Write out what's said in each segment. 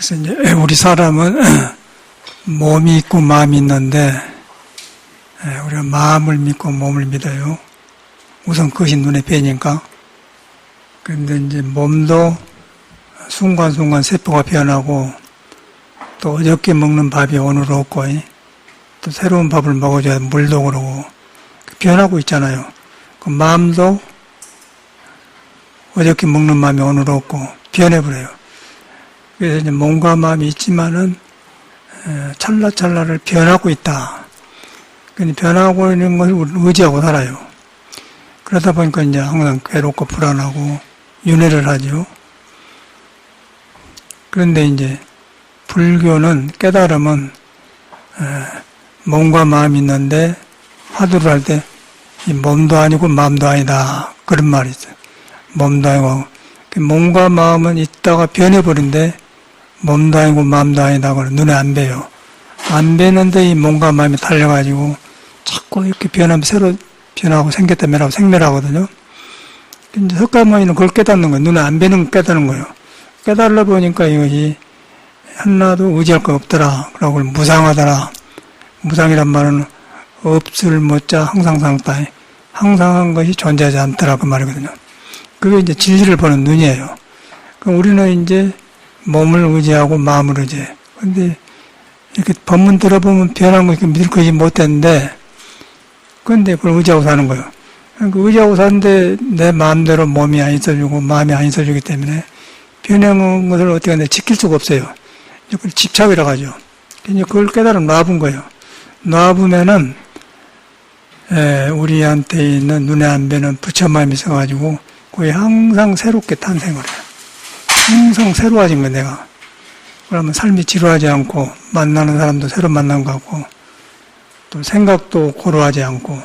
그래서 이제 우리 사람은 몸이 있고 마음이 있는데 우리가 마음을 믿고 몸을 믿어요. 우선 그것이 눈에 뵈니까. 그런데 이제 몸도 순간순간 세포가 변하고 또 어저께 먹는 밥이 오늘 없고 또 새로운 밥을 먹어줘야 물도 그러고 변하고 있잖아요. 그 마음도 어저께 먹는 마음이 오늘 없고 변해버려요. 그래서 이제 몸과 마음이 있지만은 찰나찰나를 변하고 있다. 근데 변하고 있는 것을 우리는 의지하고 살아요. 그러다 보니까 이제 항상 괴롭고 불안하고 윤회를 하죠. 그런데 이제 불교는 깨달음은 몸과 마음이 있는데 화두를 할 때 이 몸도 아니고 마음도 아니다. 그런 말이 있어요. 몸도 아니고 몸과 마음은 있다가 변해버린데 몸도 아니고 마음도 아니다. 그러면 눈에 안 뵈요. 안 뵈는데 이 몸과 마음이 달려가지고 자꾸 이렇게 변하면 새로 변하고 생겼다 멸하고 생멸하거든요. 이제 석가모니는 그걸 깨닫는 거예요. 눈에 안 뵈는 걸 깨닫는 거예요. 깨달아 보니까 이것이 하나도 의지할 거 없더라. 그러고 무상하더라. 무상이란 말은 없을 못자 항상상따. 항상한 것이 존재하지 않더라. 그 말이거든요. 그게 이제 진리를 보는 눈이에요. 그럼 우리는 이제 몸을 의지하고 마음을 의지해. 근데 이렇게 법문 들어보면 변한 거 이렇게 믿을 것이 못했는데, 근데 그걸 의지하고 사는 거예요. 그러니까 의지하고 사는데 내 마음대로 몸이 안 있어주고 마음이 안 있어주기 때문에 변한 것을 어떻게 하는데 지킬 수가 없어요. 그걸 집착이라고 하죠. 이제 그걸 깨달아 놔본 거예요. 놔보면은, 우리한테 있는 눈에 안 뵈는 부처마음이 있어가지고, 그게 항상 새롭게 탄생을 해요. 항상 새로워진 거예요, 내가. 그러면 삶이 지루하지 않고, 만나는 사람도 새로 만난 것 같고, 또 생각도 고루하지 않고,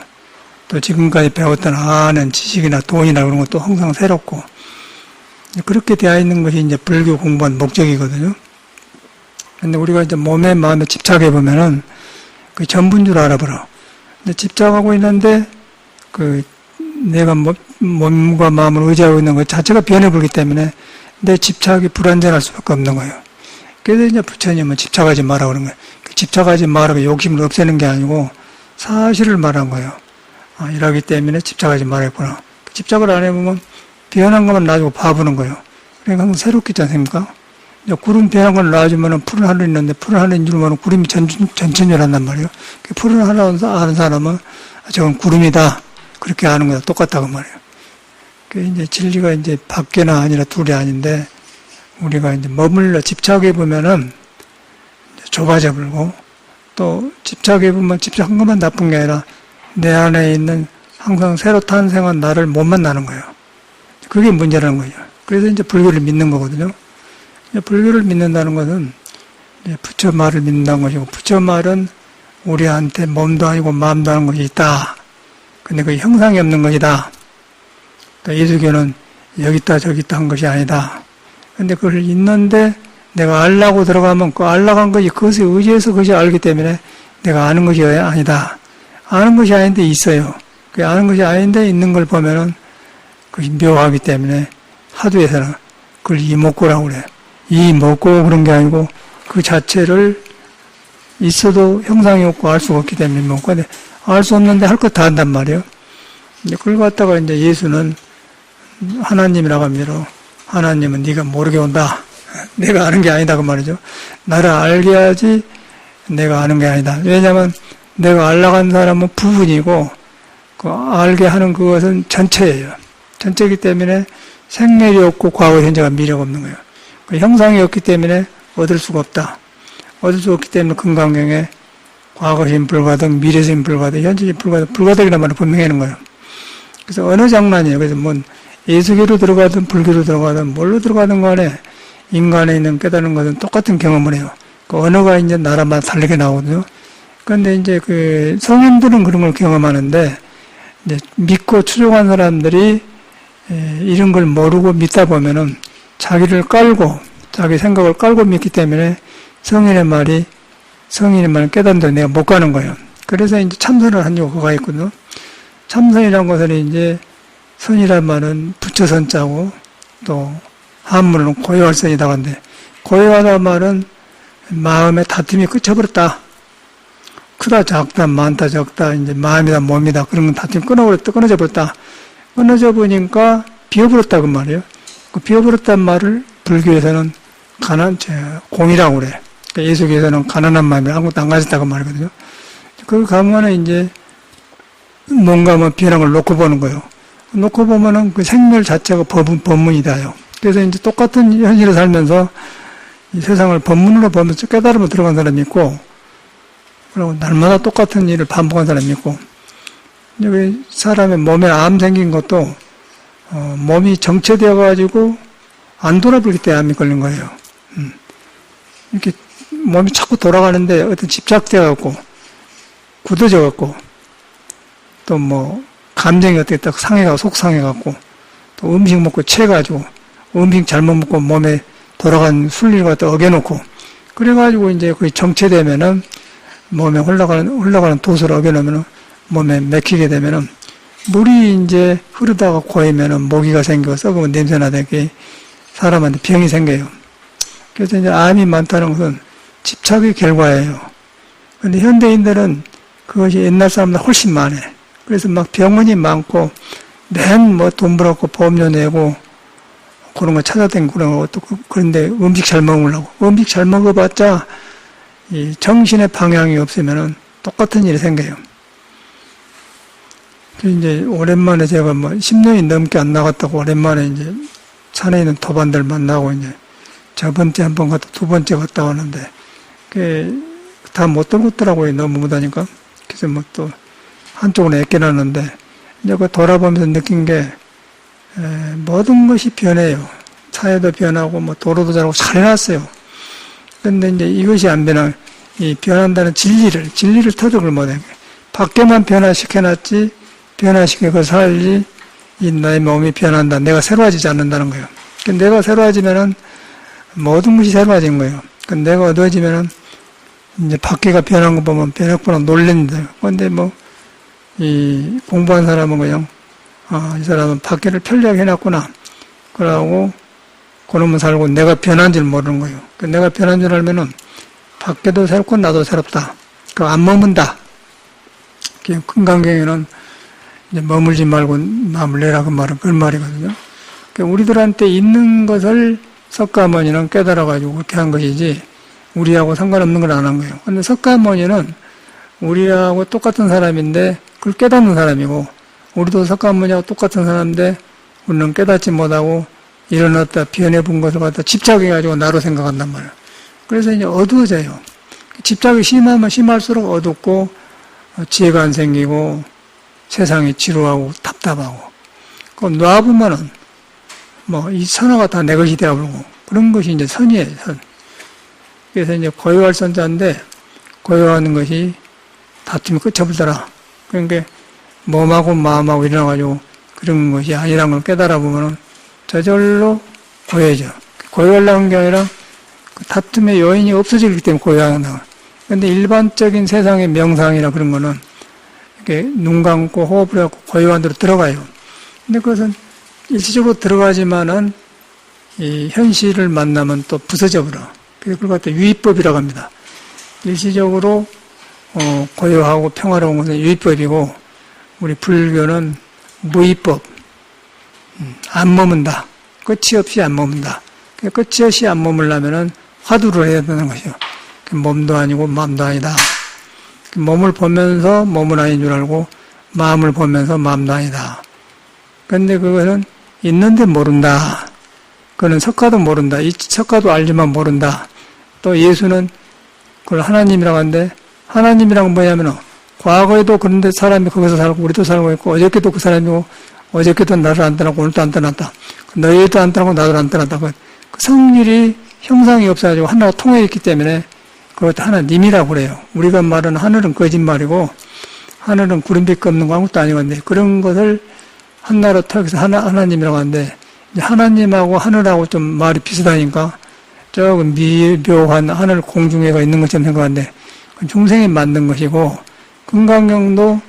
또 지금까지 배웠던 아는 지식이나 돈이나 그런 것도 항상 새롭고, 그렇게 되어 있는 것이 이제 불교 공부한 목적이거든요. 근데 우리가 이제 몸에 마음에 집착해 보면은 그 전부인 줄 알아버려. 근데 집착하고 있는데 내가 몸과 마음을 의지하고 있는 것 자체가 변해버리기 때문에 내 집착이 불완전할 수밖에 없는 거예요. 그래서 이제 부처님은 집착하지 마라 그런 거예요. 집착하지 말라고 욕심을 없애는 게 아니고 사실을 말한 거예요. 이러기 때문에 집착하지 말았구나. 집착을 안 해보면 변한 것만 놔주고 봐보는 거예요. 그러니까 항상 새롭게 있지 않습니까? 구름 변한 걸 놔주면 푸른 하늘이 있는데 푸른 하늘인 줄 모르면 구름이 전천후한단 말이에요. 푸른 하늘 아는 사람은 저건 구름이다. 그렇게 아는 거다. 똑같다고 말이에요. 이제 진리가 이제 밖에나 아니라 둘이 아닌데 우리가 이제 머물러 집착해 보면은 좁아져 버리고 또 집착해 보면 집착한 것만 나쁜 게 아니라 내 안에 있는 항상 새로 탄생한 나를 못 만나는 거예요. 그게 문제라는 거예요. 그래서 이제 불교를 믿는 거거든요. 불교를 믿는다는 것은 부처 말을 믿는다는 것이고 부처 말은 우리한테 몸도 아니고 마음도 아닌 것이 있다. 근데 그 형상이 없는 것이다. 또 예수교는 여기 있다 저기 있다 한 것이 아니다. 근데 그걸 있는데 내가 알라고 들어가면 그 알라고 한 것이 그것에 의지해서 그것이 알기 때문에 내가 아는 것이 아니다. 아는 것이 아닌데 있어요. 그 아는 것이 아닌데 있는 걸 보면은 그것이 묘하기 때문에 하두에서는 그걸 이목구라고 그래. 이목구 그런 게 아니고 그 자체를 있어도 형상이 없고 알 수가 없기 때문에 이목구. 알 수 없는데 할 것 다 한단 말이에요. 이제 그걸 갖다가 이제 예수는 하나님이라고 합니다. 하나님은 네가 모르게 온다. 내가 아는 게 아니다 그 말이죠. 나를 알게 하지 내가 아는 게 아니다. 왜냐하면 내가 알라고 한 사람은 부분이고 그 알게 하는 그것은 전체예요. 전체이기 때문에 생멸이 없고 과거, 현재가 미래가 없는 거예요. 그 형상이 없기 때문에 얻을 수가 없다. 얻을 수 없기 때문에 금강경에 과거심 불가득, 미래심 불가득, 현재심 불가득, 불가득이라는 말을 분명히 하는 거예요. 그래서 어느 장난이에요. 그래서 예수교로 들어가든 불교로 들어가든 뭘로 들어가든 간에 인간에 있는 깨닫는 것은 똑같은 경험을 해요. 그 언어가 이제 나라마다 다르게 나오거든요. 그런데 이제 그 성인들은 그런 걸 경험하는데 이제 믿고 추종한 사람들이 이런 걸 모르고 믿다 보면은 자기를 깔고 자기 생각을 깔고 믿기 때문에 성인의 말을 깨닫는데 내가 못 가는 거예요. 그래서 이제 참선을 한 요구가 있거든요. 참선이라는 것은 이제 선이란 말은 부처선자고 또 한문은 고요할 선이다. 근데 고요하다 말은 마음의 다툼이 끝쳐버렸다. 크다 작다 많다 적다 이제 마음이다 몸이다 그런 건 다툼이 끊어져 버렸다. 끊어져 보니까 비어버렸다 그 말이에요. 그 비어버렸단 말을 불교에서는 공이라고 그래. 그러니까 예수교에서는 가난한 마음이 아무것도 안 가졌다고 말이거든요. 그걸 가면은 이제 뭔가 뭐 변한 걸 놓고 보는 거예요. 놓고 보면은 그 생멸 자체가 법문이다요. 그래서 이제 똑같은 현실을 살면서 이 세상을 법문으로 보면서 깨달음으로 들어간 사람이 있고, 그리고 날마다 똑같은 일을 반복한 사람이 있고, 여기 사람의 몸에 암 생긴 것도 몸이 정체되어가지고 안 돌아보기 때문에 암이 걸린 거예요. 이렇게 몸이 자꾸 돌아가는데 어떤 집착되어갖고 굳어져갖고 또 뭐 감정이 어떻게 딱 상해가고 속 상해갖고 또 음식 먹고 체해가지고 음식 잘못 먹고 몸에 돌아간 순리를 갖다 어겨놓고 그래가지고 이제 거의 정체되면은 몸에 흘러가는 도수를 어겨놓으면은 몸에 맥히게 되면은 물이 이제 흐르다가 고이면은 모기가 생기고 썩으면 냄새나게 사람한테 병이 생겨요. 그래서 이제 암이 많다는 것은 집착의 결과예요. 근데 현대인들은 그것이 옛날 사람보다 훨씬 많아. 그래서 막 병원이 많고 맨 뭐 돈 벌었고 보험료 내고 그런 거 찾아다니고 그런 거 또 그런데 음식 잘 먹으려고 음식 잘 먹어봤자 이 정신의 방향이 없으면은 똑같은 일이 생겨요. 이제 오랜만에 제가 뭐 10년이 넘게 안 나갔다고 오랜만에 이제 산에 있는 도반들 만나고 이제 저번째 한 번 갔다 두 번째 갔다 왔는데 다 못 들었더라고요. 너무 못하니까. 그래서 뭐 또 한쪽으로 애껴놨는데 이제 그 돌아보면서 느낀 게 모든 것이 변해요. 사회도 변하고 뭐 도로도 잘하고 잘 해놨어요. 근데 이제 이것이 안 변한 이 변한다는 진리를 터득을 못해. 밖에만 변화시켜놨지 변화시키고 살지 이 나의 몸이 변한다. 내가 새로워지지 않는다는 거예요. 내가 새로워지면은 모든 것이 새로워진 거예요. 내가 어두워지면은 이제 밖에가 변한 거 보면 변했구나 놀랬는데 근데 뭐 이 공부한 사람은 그냥 이 사람은 밖에를 편리하게 해놨구나. 그러고 그러면 살고 내가 변한 줄 모르는 거예요. 내가 변한 줄 알면은 밖에도 새롭고 나도 새롭다. 안 머문다. 금강경에는 이제 머물지 말고 마음을 내라 그 말은 그 말이거든요. 우리들한테 있는 것을 석가모니는 깨달아가지고 그렇게 한 것이지 우리하고 상관없는 걸 안 한 거예요. 근데 석가모니는 우리하고 똑같은 사람인데 그걸 깨닫는 사람이고 우리도 석가모니하고 똑같은 사람인데 우리는 깨닫지 못하고 일어났다 변해본 것을 갖다 집착해가지고 나로 생각한단 말이에요. 그래서 이제 어두워져요. 집착이 심하면 심할수록 어둡고 지혜가 안 생기고 세상이 지루하고 답답하고 그럼 놔보면은 뭐 이 선화가 다 내 것이 되어버리고 그런 것이 이제 선이에요. 선. 그래서 이제 고요할 선자인데 고요하는 것이 다툼이 끝쳐버리더라. 그러니까 몸하고 마음하고 일어나가지고 그런 것이 아니라는 걸 깨달아 보면은 저절로 고요해져. 고요하려는 게 아니라 그 다툼의 요인이 없어지기 때문에 고요한다. 그런데 일반적인 세상의 명상이나 그런 거는 이렇게 눈 감고 호흡을 하고 고요한 데로 들어가요. 근데 그것은 일시적으로 들어가지만은 이 현실을 만나면 또 부서져 버려. 그래서 그걸 갖다 유의법이라고 합니다. 일시적으로 고요하고 평화로운 것은 유의법이고 우리 불교는 무의법. 안 머문다. 끝이 없이 안 머문다. 끝이 없이 안 머물려면은 화두를 해야 되는 것이요. 몸도 아니고 마음도 아니다. 몸을 보면서 몸은 아닌 줄 알고 마음을 보면서 마음도 아니다. 그런데 그거는 있는데 모른다. 그거는 석가도 모른다. 이 석가도 알지만 모른다. 또 예수는 그걸 하나님이라고 하는데 하나님이라고 뭐냐면은 과거에도 그런데 사람이 거기서 살고 우리도 살고 있고 어저께도 그 사람이고 어저께도 나를 안 떠났고 오늘도 안 떠났다. 너희도 안 떠나고 나도 안 떠났다. 그 성질이 형상이 없어가지고 하나가 통해 있기 때문에 그것도 하나님이라고 그래요. 우리가 말하는 하늘은 거짓말이고 하늘은 구름빛 없는 거 아무것도 아니건데 그런 것을 한나로 터여서 하나님이라고 하는데 하나님하고 하늘하고 좀 말이 비슷하니까 조금 미묘한 하늘 공중에가 있는 것처럼 생각하는데 중생이 만든 것이고 금강경도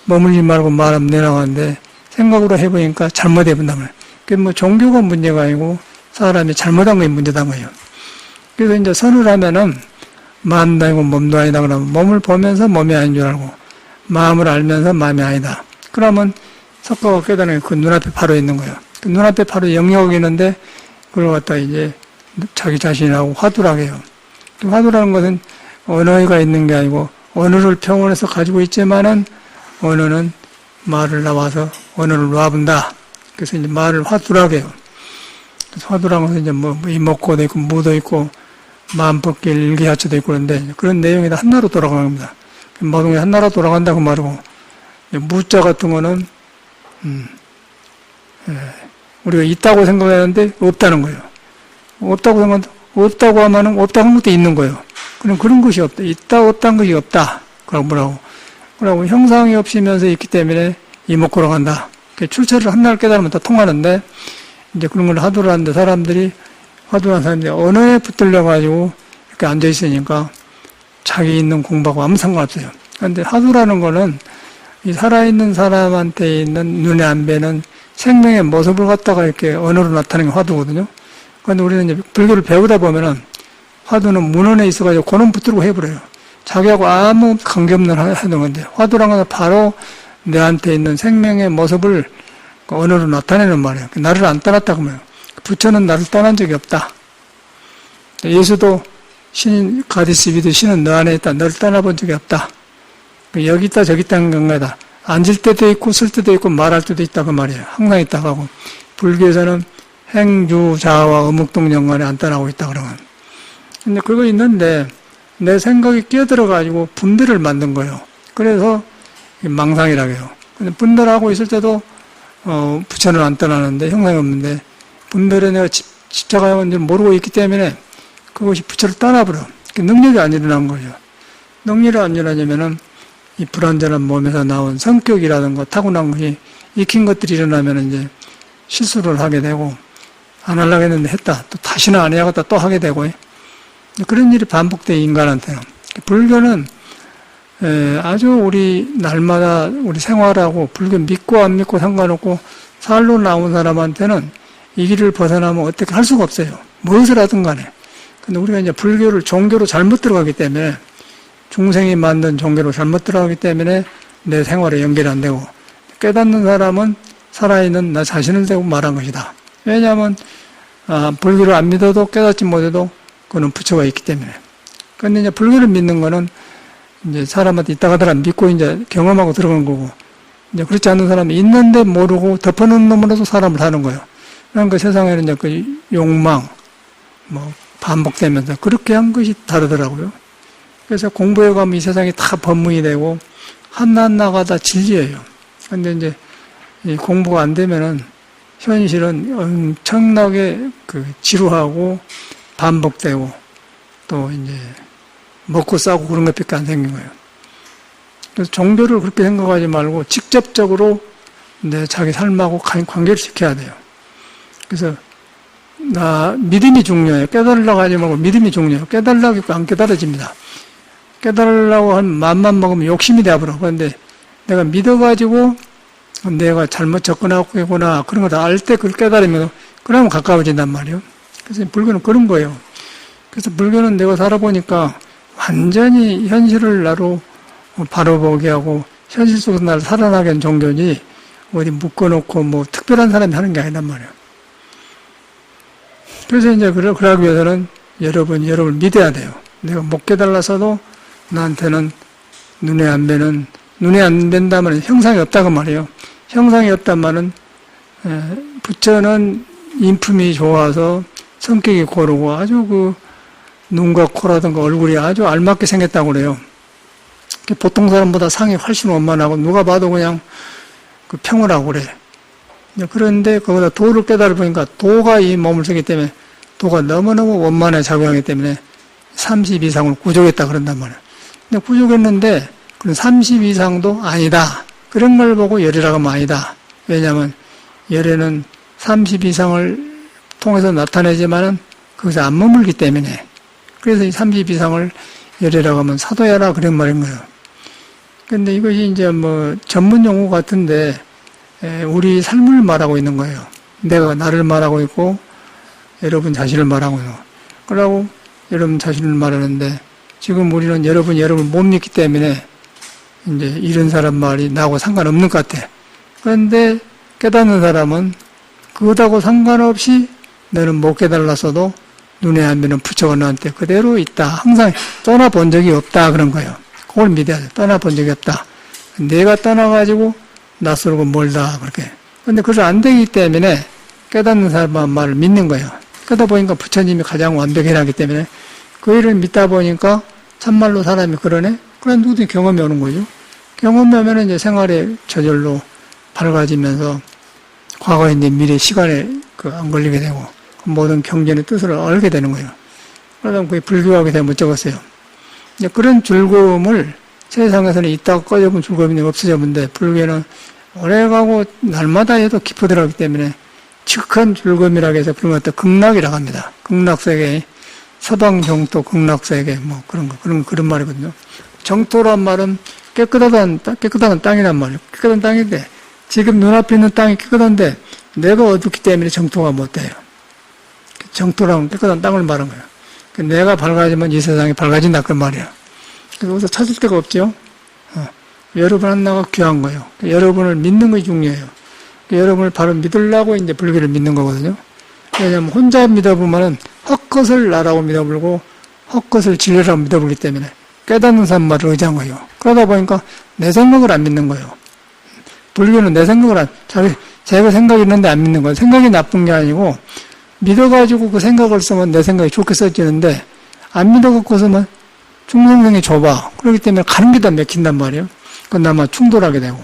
머물지 말고 말하면 내려가는데 생각으로 해보니까 잘못해 본다면 그게 뭐 종교가 문제가 아니고 사람이 잘못한 게 문제다 거예요. 그래서 이제 선을 하면은 마음도 아니고 몸도 아니다 그러면 몸을 보면서 몸이 아닌 줄 알고 마음을 알면서 마음이 아니다. 그러면 석가가 깨달은 그 눈앞에 바로 있는 거예요. 그 눈앞에 바로 영역이 있는데 그걸 갖다 이제 자기 자신하고 화두라고 해요. 그 화두라는 것은 언어가 있는 게 아니고 언어를 평원해서 가지고 있지만은 언어는 말을 나와서 언어를 놔본다. 그래서 이제 말을 화두라고 해요. 그래서 화두라는 것은 이제 뭐 이목고도 있고 무도 있고 마음벗길 일기하처도 있고 그런데 그런 내용이 다 하나로 돌아가는 겁니다. 모든 게 하나로 돌아간다 그 말이고 무자 같은 거는 우리가 있다고 생각하는데 없다는 거예요. 없다고 하면은 없다고 한 것도 있는 거예요. 그런 것이 없다. 있다 없다는 것이 없다. 그러고 형상이 없으면서 있기 때문에 이목구로 간다. 출처를 한날 깨달으면 다 통하는데 이제 그런 걸 화두를 하는데 사람들이 화두하는 사람들이 언어에 붙들려 가지고 이렇게 앉아 있으니까 자기 있는 공부하고 아무 상관없어요. 그런데 화두라는 거는 이 살아있는 사람한테 있는 눈에 안 뵈는 생명의 모습을 갖다가 이렇게 언어로 나타내는 게 화두거든요. 그런데 우리는 이제 불교를 배우다 보면은 화두는 문헌에 있어가지고 그놈 붙들고 해버려요. 자기하고 아무 관계없는 하는 건데 화두라는 건 바로 내한테 있는 생명의 모습을 언어로 나타내는 말이에요. 나를 안 떠났다 그러면 부처는 나를 떠난 적이 없다. 예수도 신인 가디스비도 신은 너 안에 있다. 너를 떠나본 적이 없다. 여기 있다 저기 있다는 건가다. 앉을 때도 있고 쓸 때도 있고 말할 때도 있다 그 말이에요. 항상 있다고 하고 불교에서는 행주자와 어묵동정간에 안 떠나고 있다 그러면. 근데 그거 있는데 내 생각이 끼어들어가지고 분별을 만든 거예요. 그래서 망상이라고 해요. 근데 분별하고 있을 때도 부처는 안 떠나는데 형상이 없는데 분별에 내가 집착하는 줄 모르고 있기 때문에 그것이 부처를 떠나버려. 능력이 안 일어난 거죠. 능력이 안 일어나냐면은 이 불완전한 몸에서 나온 성격이라든가 타고난 것이 익힌 것들이 일어나면 이제 실수를 하게 되고 안 하려고 했는데 했다. 또 다시는 안 해야겠다. 또 하게 되고 그런 일이 반복돼 인간한테는. 불교는 아주 우리 날마다 우리 생활하고 불교 믿고 안 믿고 상관없고 살로 나온 사람한테는 이 길을 벗어나면 어떻게 할 수가 없어요. 무엇을 하든 간에. 근데 우리가 이제 불교를 종교로 잘못 들어가기 때문에 중생이 만든 종교로 잘못 들어가기 때문에 내 생활에 연결이 안 되고 깨닫는 사람은 살아있는 나 자신을 대고 말한 것이다. 왜냐하면 불교를 안 믿어도 깨닫지 못해도 그거는 부처가 있기 때문에. 그런데 이제 불교를 믿는 거는 이제 사람한테 있다가더라 믿고 이제 경험하고 들어간 거고 이제 그렇지 않은 사람이 있는데 모르고 덮어놓은 놈으로도 사람을 하는 거예요. 그러니까 세상에는 이제 그 욕망 반복되면서 그렇게 한 것이 다르더라고요. 그래서 공부해 가면 이 세상이 다 법문이 되고 하나하나가 다 진리예요. 근데 이제 이 공부가 안 되면은 현실은 엄청나게 지루하고 반복되고 또 이제 먹고 싸고 그런 것밖에 안 생긴 거예요. 그래서 종교를 그렇게 생각하지 말고 직접적으로 내 자기 삶하고 관계를 시켜야 돼요. 그래서 믿음이 중요해요. 깨달으려고 하지 말고 믿음이 중요해요. 깨달으려고 했고 안 깨달아집니다. 깨달으려고 한 마음만 먹으면 욕심이 되어버려. 그런데 내가 믿어가지고 내가 잘못 접근하고 있구나 그런 거 다 알 때 그걸 깨달으면 그러면 가까워진단 말이에요. 그래서 불교는 그런 거예요. 그래서 불교는 내가 살아보니까 완전히 현실을 나로 바라보게 하고 현실 속에서 나를 살아나게 한 종교니 어디 묶어놓고 특별한 사람이 하는 게 아니란 말이에요. 그래서 이제 그러기 위해서는 여러분을 믿어야 돼요. 내가 못 깨달아서도 나한테는 눈에 안 뵌다면 형상이 없다고 말이에요. 형상이 없단 말은 부처는 인품이 좋아서 성격이 고르고 아주 눈과 코라든가 얼굴이 아주 알맞게 생겼다고 그래요. 보통 사람보다 상이 훨씬 원만하고 누가 봐도 그냥 평을 하고 그래. 그런데 거기다 도를 깨달아보니까 도가 이 몸을 쓰기 때문에 도가 너무너무 원만하게 작용하기 때문에 30 이상을 구족했다 그런단 말이에요. 근데 구족했는데 그런 30 이상도 아니다. 그런 걸 보고 열이라고 하면 아니다. 왜냐하면 열에는 30 이상을 통해서 나타내지만은 거기서 안 머물기 때문에. 그래서 이 30 이상을 열이라고 하면 사도야라 그런 말인 거예요. 근데 이것이 이제 전문 용어 같은데 우리 삶을 말하고 있는 거예요. 내가 나를 말하고 있고 여러분 자신을 말하고 있는 거예요. 그러고 여러분 자신을 말하는데, 지금 우리는 여러분을 못 믿기 때문에 이제 이런 사람 말이 나하고 상관없는 것 같아. 그런데 깨닫는 사람은 그것하고 상관없이 너는 못 깨달았어도 눈에 안 보이는 부처가 너한테 그대로 있다. 항상 떠나본 적이 없다. 그런 거예요. 그걸 믿어야 돼. 떠나본 적이 없다. 내가 떠나가지고 낯설고 멀다. 그렇게. 근데 그것이 안 되기 때문에 깨닫는 사람 말을 믿는 거예요. 그러다 보니까 부처님이 가장 완벽해라기 때문에 그 일을 믿다 보니까 참말로 사람이 그러네? 그런 누구든지 경험이 오는 거죠. 경험이 오면 이제 생활에 저절로 밝아지면서 과거에 이제 미래 시간에 안 걸리게 되고 모든 경전의 뜻을 알게 되는 거예요. 그러다 그게 불교하게 되면 어쩌겠어요. 이제 그런 즐거움을 세상에서는 있다가 꺼져본 즐거움이 없어졌는데 불교는 오래가고 날마다 해도 깊어들어가기 때문에 측한 즐거움이라고 해서 그런 것도 극락이라고 합니다. 극락세계, 서방 정토 극락세계, 뭐 그런 말이거든요. 정토란 말은 깨끗한 땅이란 말이에요. 깨끗한 땅인데, 지금 눈앞에 있는 땅이 깨끗한데, 내가 어둡기 때문에 정토가 못 돼요. 정토라는 깨끗한 땅을 말하는 거예요. 내가 밝아지면 이 세상이 밝아진다, 그 말이야. 그래서 어디서 찾을 데가 없죠? 여러분 하나가 귀한 거예요. 여러분을 믿는 것이 중요해요. 여러분을 바로 믿으려고 이제 불교를 믿는 거거든요. 왜냐하면 혼자 믿어보면은 헛것을 나라고 믿어보고 헛것을 진리라고 믿어보기 때문에 깨닫는 사람 말을 의지한 거예요. 그러다 보니까 내 생각을 안 믿는 거예요. 불교는 내 생각을 제가 생각이 있는데 안 믿는 거예요. 생각이 나쁜 게 아니고 믿어가지고 그 생각을 쓰면 내 생각이 좋게 써지는데 안 믿어갖고 쓰면 중생생이 좁아. 그렇기 때문에 가는 게 다 맥힌단 말이에요. 그건 아마 충돌하게 되고.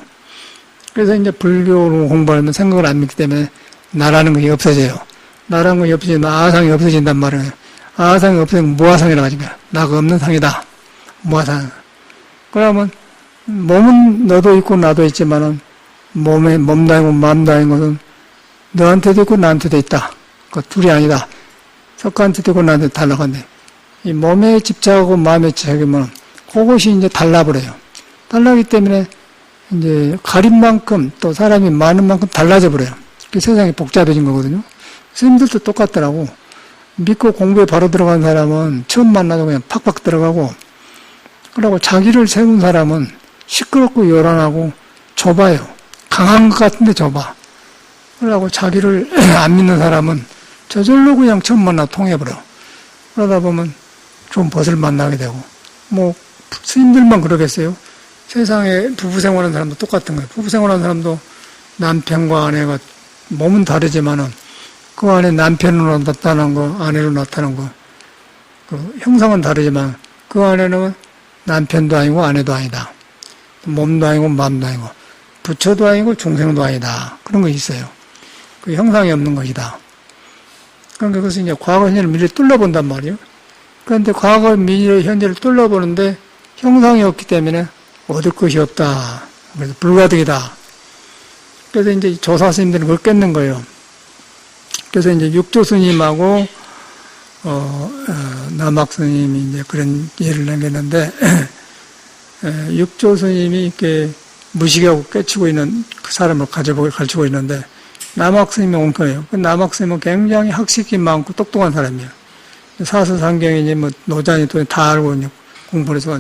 그래서 이제 불교를 공부하면 생각을 안 믿기 때문에 나라는 것이 없어져요. 나라는 것이 없어지면 아상이 없어진단 말이에요. 아상이 없어지면 무아상이라고 하죠. 나가 없는 상이다. 무아상. 그러면 몸은 너도 있고 나도 있지만은 몸도 아니고 마음도 아닌 것은 너한테도 있고 나한테도 있다. 그 둘이 아니다. 석가한테도 있고 나한테도 달라간대. 이 몸에 집착하고 마음에 집착하면 그것이 이제 달라버려요. 달라기 때문에 이제 가린 만큼 또 사람이 많은 만큼 달라져 버려요. 그 세상이 복잡해진 거거든요. 스님들도 똑같더라고. 믿고 공부에 바로 들어간 사람은 처음 만나도 그냥 팍팍 들어가고, 그러고 자기를 세운 사람은 시끄럽고 요란하고 좁아요. 강한 것 같은데 좁아. 그러고 자기를 안 믿는 사람은 저절로 그냥 처음 만나 통해버려. 그러다 보면 좋은 벗을 만나게 되고, 뭐 스님들만 그러겠어요. 세상에 부부 생활하는 사람도 똑같은 거예요. 부부 생활하는 사람도 남편과 아내가 몸은 다르지만은 그 안에 남편으로 나타난 거, 아내로 나타난 거, 그 형상은 다르지만 그 안에는 남편도 아니고 아내도 아니다. 몸도 아니고 마음도 아니고 부처도 아니고 중생도 아니다. 그런 거 있어요. 그 형상이 없는 것이다. 그러니까 그것은 이제 과거, 현재를 미래를 뚫어본단 말이에요. 그런데 과거, 미래, 현재를 뚫어보는데 형상이 없기 때문에 얻을 것이 없다. 그래서 불가득이다. 그래서 이제 조사 스님들은 그걸 깼는 거예요. 그래서 이제 육조 스님하고, 남학 스님이 이제 그런 예를 남겼는데, 육조 스님이 이렇게 무식하고 깨치고 있는 그 사람을 가르치고 있는데, 남학 스님이 온 거예요. 그 남학 스님은 굉장히 학식이 많고 똑똑한 사람이에요. 사서상경이니 뭐 노자니 또 다 알고 이제 공부를 해서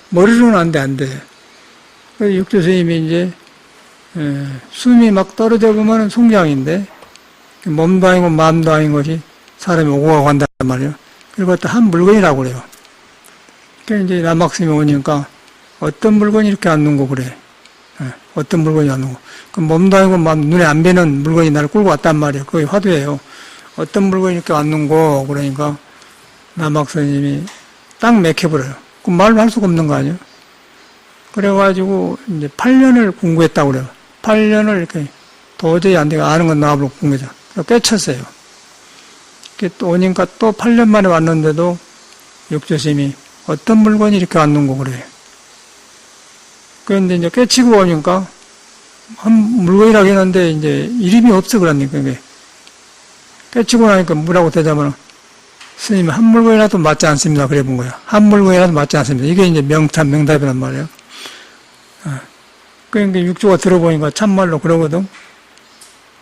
머리로는 안 돼. 그래서 육조 스님이 이제, 숨이 막 떨어져 보면 송장인데, 몸도 아니고 마음도 아닌 것이 사람이 오고 가고 한단 말이에요. 그리고 또 한 물건이라고 그래요. 그러니까 이제 남학 스님이 오니까 어떤 물건이 이렇게 안 놓고 그래. 어떤 물건이 안 놓고. 그 몸도 아니고 마음, 눈에 안 뵈는 물건이 나를 끌고 왔단 말이에요. 그게 화두예요. 어떤 물건이 이렇게 안 놓고 그러니까 남학 스님이 딱 맥혀버려요. 그 말을 할 수가 없는 거 아니에요? 그래가지고 이제 8년을 공부했다고 그래요. 8년을 이렇게 도저히 안 되고 아는 건 나와보고 공부해서 깨쳤어요. 또 오니까 또 8년 만에 왔는데도 육조스님이 어떤 물건이 이렇게 안 놓고 그래. 그런데 이제 깨치고 오니까 한 물건이라고 했는데 이제 이름이 없어 그러니까 이게 깨치고 나니까 뭐라고 대자면 스님이 한 물건이라도 맞지 않습니다. 그래 본 거예요. 한 물건이라도 맞지 않습니다. 이게 이제 명답이란 말이에요. 그러니까 육조가 들어보니까 참말로 그러거든.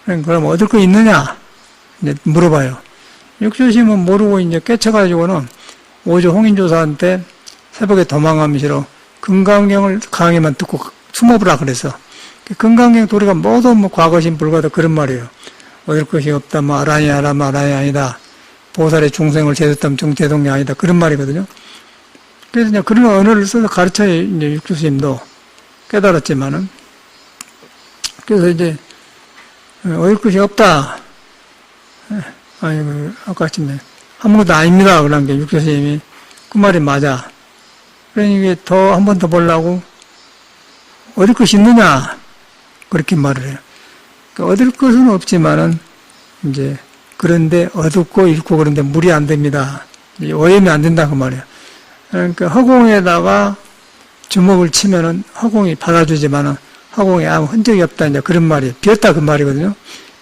그럼 얻을 거 있느냐? 이제 물어봐요. 육조심은 모르고 이제 깨쳐가지고는 오조 홍인조사한테 새벽에 도망가면 싫어. 금강경을 강의만 듣고 숨어보라 그래서. 금강경 도리가 모두 뭐 과거신 불가다 그런 말이에요. 얻을 것이 없다, 뭐 아라니 아라마 아라니 아니다. 보살의 중생을 제도담 정제동이 아니다. 그런 말이거든요. 그래서 이제 그런 언어를 써서 가르쳐야 이제 육조스님도 깨달았지만은. 그래서 이제 얻을 것이 없다. 아니, 아까 아침에 아무것도 아닙니다. 그런 게 육조스님이 그 말이 맞아. 그러니까 더 한 번 더 보려고 얻을 것이 있느냐 그렇게 말을 해요. 그러니까 얻을 것은 없지만은 이제 그런데 얻고 잃고 그런데 무리 안 됩니다. 오염이 안 된다 그 말이에요. 그러니까 허공에다가 주먹을 치면은 허공이 받아주지만은 허공에 아무 흔적이 없다 이제 그런 말이에요. 비었다 그 말이거든요.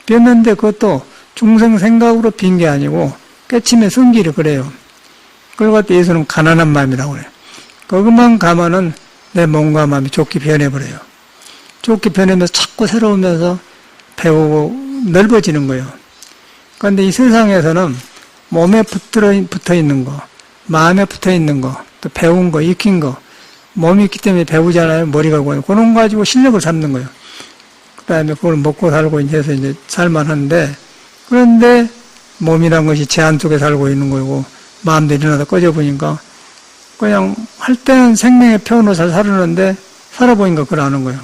비었는데 그것도 중생 생각으로 빈 게 아니고 깨침의 성질이 그래요. 그걸 갖다 예수는 가난한 마음이라고 그래요. 그것만 가면은 내 몸과 마음이 좋게 변해버려요. 좋게 변하면서 자꾸 새로우면서 배우고 넓어지는 거예요. 그런데 이 세상에서는 몸에 붙어 있는 거, 마음에 붙어 있는 거, 또 배운 거, 익힌 거, 몸이 있기 때문에 배우잖아요. 머리가 고요. 그런 거 가지고 실력을 잡는 거예요. 그 다음에 그걸 먹고 살고 이제 해서 이제 살만한데, 그런데 몸이란 것이 제한 속에 살고 있는 거고, 마음도 일어나다 꺼져보니까, 그냥 할 때는 생명의 표현으로 잘 살았는데, 살아보니까 그걸 아는 거예요.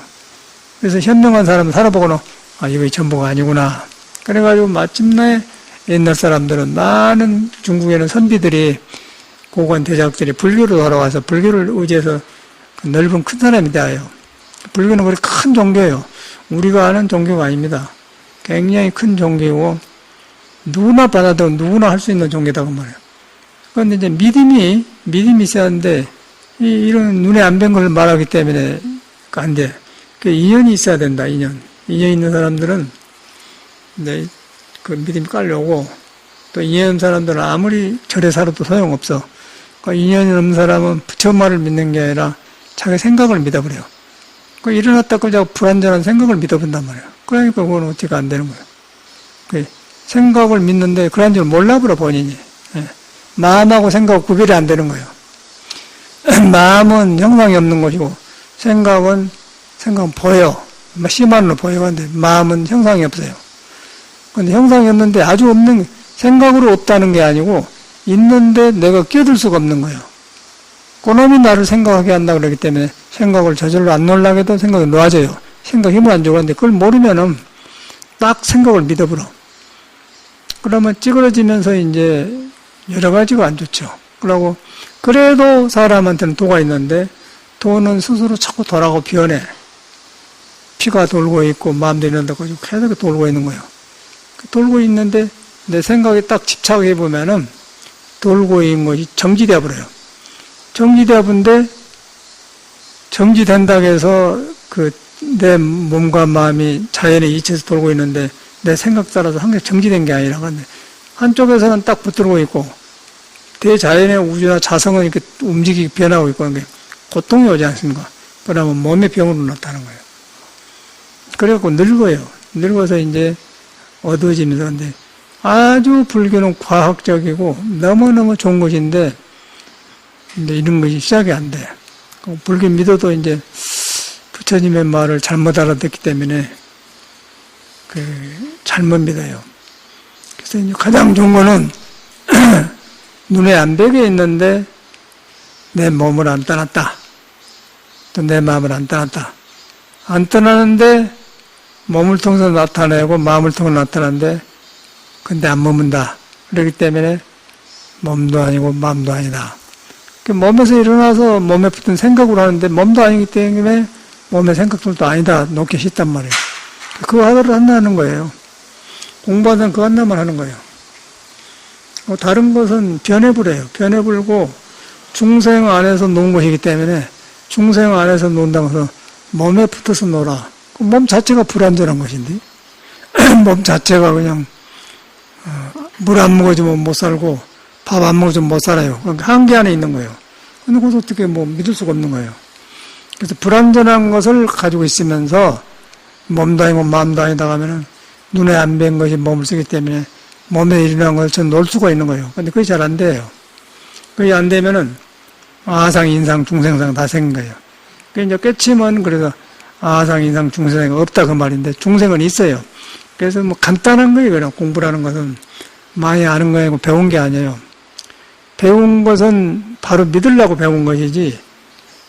그래서 현명한 사람은 살아보고는, 아, 이거 전부가 아니구나. 그래가지고 마침내 옛날 사람들은 많은 중국에는 선비들이 고관 대작들이 불교로 돌아와서 불교를 의지해서 그 넓은 큰 사람이 되어요. 불교는 그렇게 큰 종교예요. 우리가 아는 종교가 아닙니다. 굉장히 큰 종교고 누구나 받아도 누구나 할 수 있는 종교다 그 말이에요. 그런데 이제 믿음이 있어야 하는데 이런 눈에 안 뵌 걸 말하기 때문에 안 돼. 그 인연이 있어야 된다. 인연 있는 사람들은 네, 그 믿음이 깔려오고 또 인연 없는 사람들은 아무리 절에 살아도 소용없어. 그 인연이 없는 사람은 부처말을 믿는 게 아니라 자기 생각을 믿어버려요. 그 일어났다 그러자고 불완전한 생각을 믿어본단 말이에요. 그러니까 그건 어떻게 안 되는 거예요. 그 생각을 믿는데 그런 줄 몰라버려 본인이. 예. 마음하고 생각하고 구별이 안 되는 거예요. 마음은 형상이 없는 것이고 생각은 보여. 심한으로 보여가는데 마음은 형상이 없어요. 근데 형상이 없는데 아주 없는 생각으로 없다는 게 아니고 있는데 내가 끼어들 수가 없는 거예요. 그놈이 나를 생각하게 한다 그러기 때문에 생각을 저절로 안 놀라게 해도 생각이 놓아져요. 생각 힘을 안 주고 하는데 그걸 모르면은 딱 생각을 믿어버려. 그러면 찌그러지면서 이제 여러 가지가 안 좋죠. 그러고 그래도 사람한테는 도가 있는데 도는 스스로 자꾸 돌아가고 변해. 피가 돌고 있고 마음도 이런다고 계속 돌고 있는 거예요. 돌고 있는데 내 생각에 딱 집착해 보면은 돌고 있는 것이 정지되어 버려요. 정지되어 본데 정지된다고 해서 그 내 몸과 마음이 자연에 이치해서 돌고 있는데 내 생각 따라서 항상 정지된 게 아니라 근데 한쪽에서는 딱 붙들고 있고 대자연의 우주나 자성은 이렇게 움직이고 변하고 있고 하는 게 고통이 오지 않습니까? 그러면 몸의 병으로 나타나는 거예요. 그래갖고 늙어요. 늙어서 이제 어두워지면서 근데 아주 불교는 과학적이고 너무너무 좋은 것인데 근데 이런 것이 시작이 안 돼. 불교 믿어도 이제 부처님의 말을 잘못 알아듣기 때문에 잘못 믿어요. 그래서 이제 가장 좋은 거는 눈에 안 뵈게 있는데 내 몸을 안 떠났다. 또 내 마음을 안 떠났다. 안 떠나는데 몸을 통해서 나타내고 마음을 통해서 나타나는데 근데 안 머문다. 그렇기 때문에 몸도 아니고 마음도 아니다. 몸에서 일어나서 몸에 붙은 생각으로 하는데 몸도 아니기 때문에 몸의 생각들도 아니다. 놓기 쉽단 말이에요. 그거 하나를 한다는 거예요. 공부하는 그거 하나만 하는 거예요. 다른 것은 변해버려요. 변해버리고 중생 안에서 논 것이기 때문에 중생 안에서 논다고 해서 몸에 붙어서 놀아. 몸 자체가 불완전한 것인데 몸 자체가 그냥 물 안 먹어주면 못 살고 밥 안 먹어주면 못 살아요. 그러니까 한계 안에 있는 거예요. 근데 그것도 어떻게 믿을 수가 없는 거예요. 그래서 불완전한 것을 가지고 있으면서 몸도 아니고 마음도 아니다 하면은 눈에 안 뵌 것이 몸을 쓰기 때문에 몸에 일어난 것을 전 놓을 수가 있는 거예요. 근데 그게 잘 안 돼요. 그게 안 되면은 아상, 인상, 중생상 다 생긴 거예요. 그 이제 깨치면 그래서 아상, 인상, 중생이 없다 그 말인데 중생은 있어요. 그래서 뭐 간단한 거예요. 그냥 공부라는 것은 많이 아는 거고 배운 게 아니에요. 배운 것은 바로 믿으려고 배운 것이지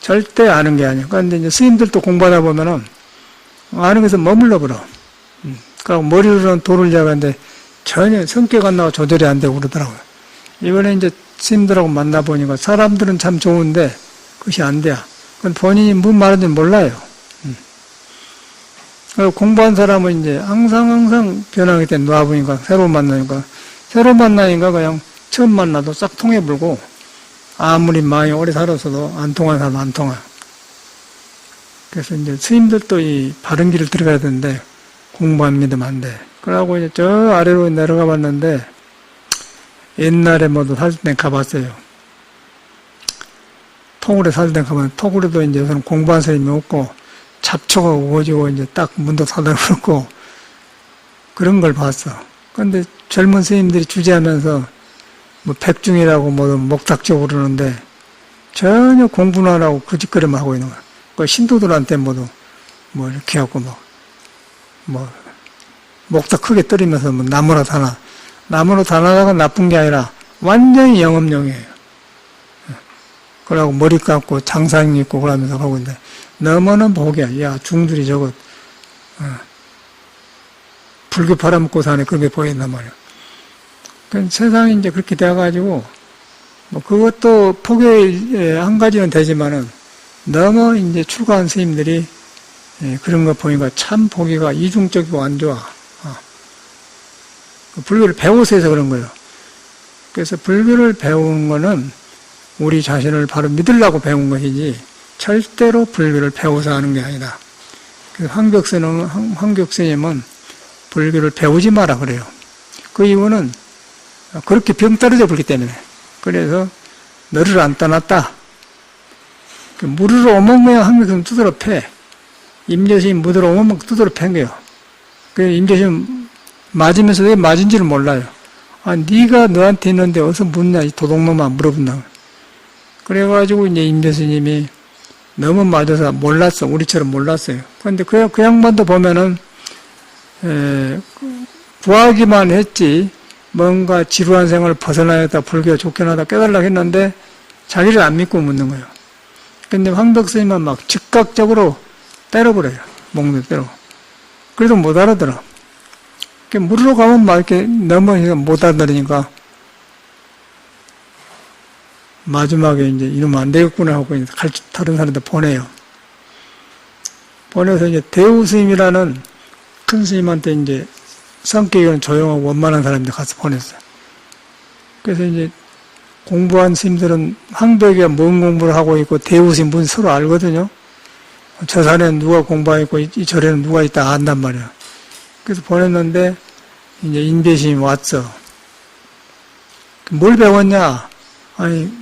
절대 아는 게 아니에요. 그런데 이제 스님들도 공부하다 보면은 아는 것은 머물러 버려. 그러니까 머리로는 도를 잡았는데 전혀 성격 안 나고 조절이 안 되고 그러더라고요. 이번에 이제 스님들하고 만나보니까 사람들은 참 좋은데 그것이 안 돼요. 그건 본인이 무슨 말인지 몰라요. 그리고 공부한 사람은 이제 항상 변하게 된 놔보니까 새로 만나니까 그냥 처음 만나도 싹 통해불고 아무리 많이 오래 살았어도 안 통한 사람 안 통해. 그래서 이제 스님들도 이 바른 길을 들어가야 되는데 공부 안 믿으면 안 돼. 그러고 이제 저 아래로 내려가 봤는데 옛날에 모두 살 때 가봤어요. 토굴에 살 때 가면 토굴에도 이제 우선 공부한 사람이 없고 잡초가 오지고 이제 딱 문도 닫아 그렇고 그런 걸 봤어. 그런데 젊은 스님들이 주재하면서 뭐 백중이라고 뭐 목탁지고 그러는데 전혀 공부는 안 하고 그짓거리만 하고 있는 거야. 그 신도들한테 모두 뭐 이렇게 하고 뭐 목탁 크게 떨이면서 뭐 나무로 다나다가 나쁜 게 아니라 완전히 영업용이에요. 그러고 머리 감고 장상 입고 그러면서 하고 있는데 너무는 복이야. 야 중들이 저거 불교 팔아먹고 사네 그렇게 보인단 말이야. 그 세상이 이제 그렇게 돼가지고 뭐 그것도 폭의 한 가지는 되지만은 너무 이제 출가한 스님들이 그런 거 보니까 참 보기가 이중적이고 안 좋아. 불교를 배워서 해서 그런 거예요. 그래서 불교를 배운 거는 우리 자신을 바로 믿으려고 배운 것이지 절대로 불교를 배워서 하는 게 아니다. 그래서 황벽스님은 불교를 배우지 마라 그래요. 그 이유는 그렇게 병 떨어져 버리기 때문에. 그래서 너를 안 떠났다. 물으러 오면 그냥 황벽스님 두드러 패. 임재스님 물으러 오면 두드러 팬 거예요. 그래서 임재스님 맞으면서 왜 맞은지를 몰라요. 아, 네가 너한테 있는데 어디서 묻냐, 이 도둑놈아 물어본다. 그래가지고 이제 임재스님이 너무 맞아서 몰랐어. 우리처럼 몰랐어요. 그런데 그 양반도 보면은, 구하기만 했지, 뭔가 지루한 생활을 벗어나야겠다, 불교가 좋긴 하다 깨달으려고 했는데, 자기를 안 믿고 묻는 거예요. 근데 황덕스님은 막 즉각적으로 때려버려요. 목을 때려. 그래도 못 알아들어. 물으러 가면 막 이렇게 너무 못 알아들으니까, 마지막에 이제 이러면 안 되겠구나 하고 이제 다른 사람한테 보내요. 보내서 이제 대우스님이라는 큰 스님한테 이제 성격이 조용하고 원만한 사람한테 가서 보냈어요. 그래서 이제 공부한 스님들은 황벽이가 뭔 공부를 하고 있고 대우스님 분 서로 알거든요. 저 산에는 누가 공부하고 이 절에는 누가 있다 안단 말이야. 그래서 보냈는데 이제 인배심이 왔어. 뭘 배웠냐? 아니